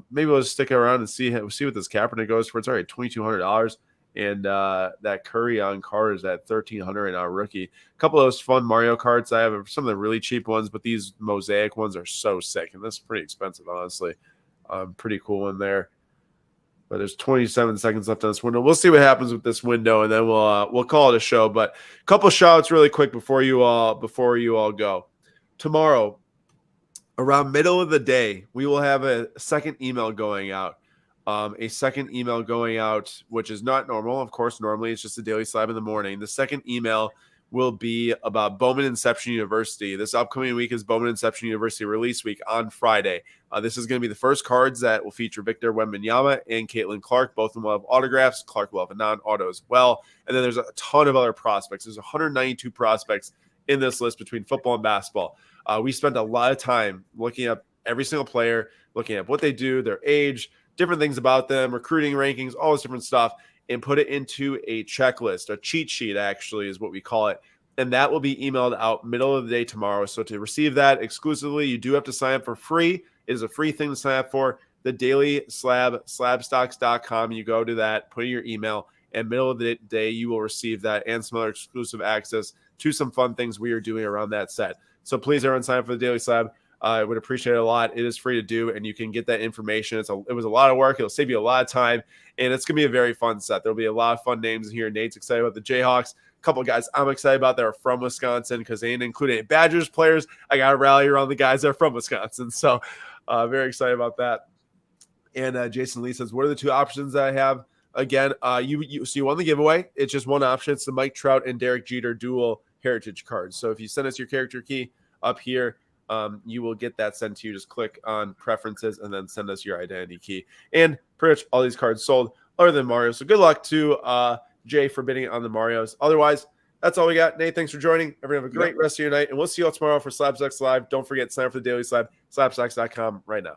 [SPEAKER 1] Maybe we'll just stick around and see what this Kaepernick goes for. It's already $2,200. And that Curry on card is at $1,300 in our rookie. A couple of those fun Mario cards I have, some of the really cheap ones, but these mosaic ones are so sick, and this is pretty expensive, honestly. Pretty cool in there. But there's 27 seconds left on this window. We'll see what happens with this window, and then we'll call it a show. But a couple shout-outs really quick before you all go. Tomorrow, around middle of the day, we will have a second email going out. Which is not normal. Of course, normally it's just a daily slab in the morning. The second email will be about Bowman Inception University. This upcoming week is Bowman Inception University release week on Friday. This is going to be the first cards that will feature Victor Wembanyama and Caitlin Clark. Both of them will have autographs. Clark will have a non-auto as well. And then there's a ton of other prospects. There's 192 prospects in this list between football and basketball. We spent a lot of time looking at every single player, looking at what they do, their age, different things about them, recruiting rankings, all this different stuff, and put it into a checklist, a cheat sheet actually is what we call it. And that will be emailed out middle of the day tomorrow. So to receive that exclusively, you do have to sign up for free. It is a free thing to sign up for. The Daily Slab, slabstocks.com. You go to that, put in your email, and middle of the day, you will receive that and some other exclusive access to some fun things we are doing around that set. So please, everyone, sign up for the Daily Slab. I would appreciate it a lot. It is free to do, and you can get that information. It was a lot of work. It'll save you a lot of time, and it's going to be a very fun set. There'll be a lot of fun names in here. Nate's excited about the Jayhawks. A couple of guys I'm excited about that are from Wisconsin because they ain't including Badgers players. I got to rally around the guys that are from Wisconsin. So very excited about that. And Jason Lee says, what are the 2 options that I have? Again, you won the giveaway. It's just one option. It's the Mike Trout and Derek Jeter dual heritage cards. So if you send us your character key up here, you will get that sent to you. Just click on preferences and then send us your identity key. And pretty much all these cards sold other than Mario. So good luck to Jay for bidding on the Marios. Otherwise, that's all we got. Nate, thanks for joining. Everyone have a great rest of your night. And we'll see you all tomorrow for Slab Stocks Live. Don't forget to sign up for the Daily Slab, slabstocks.com right now.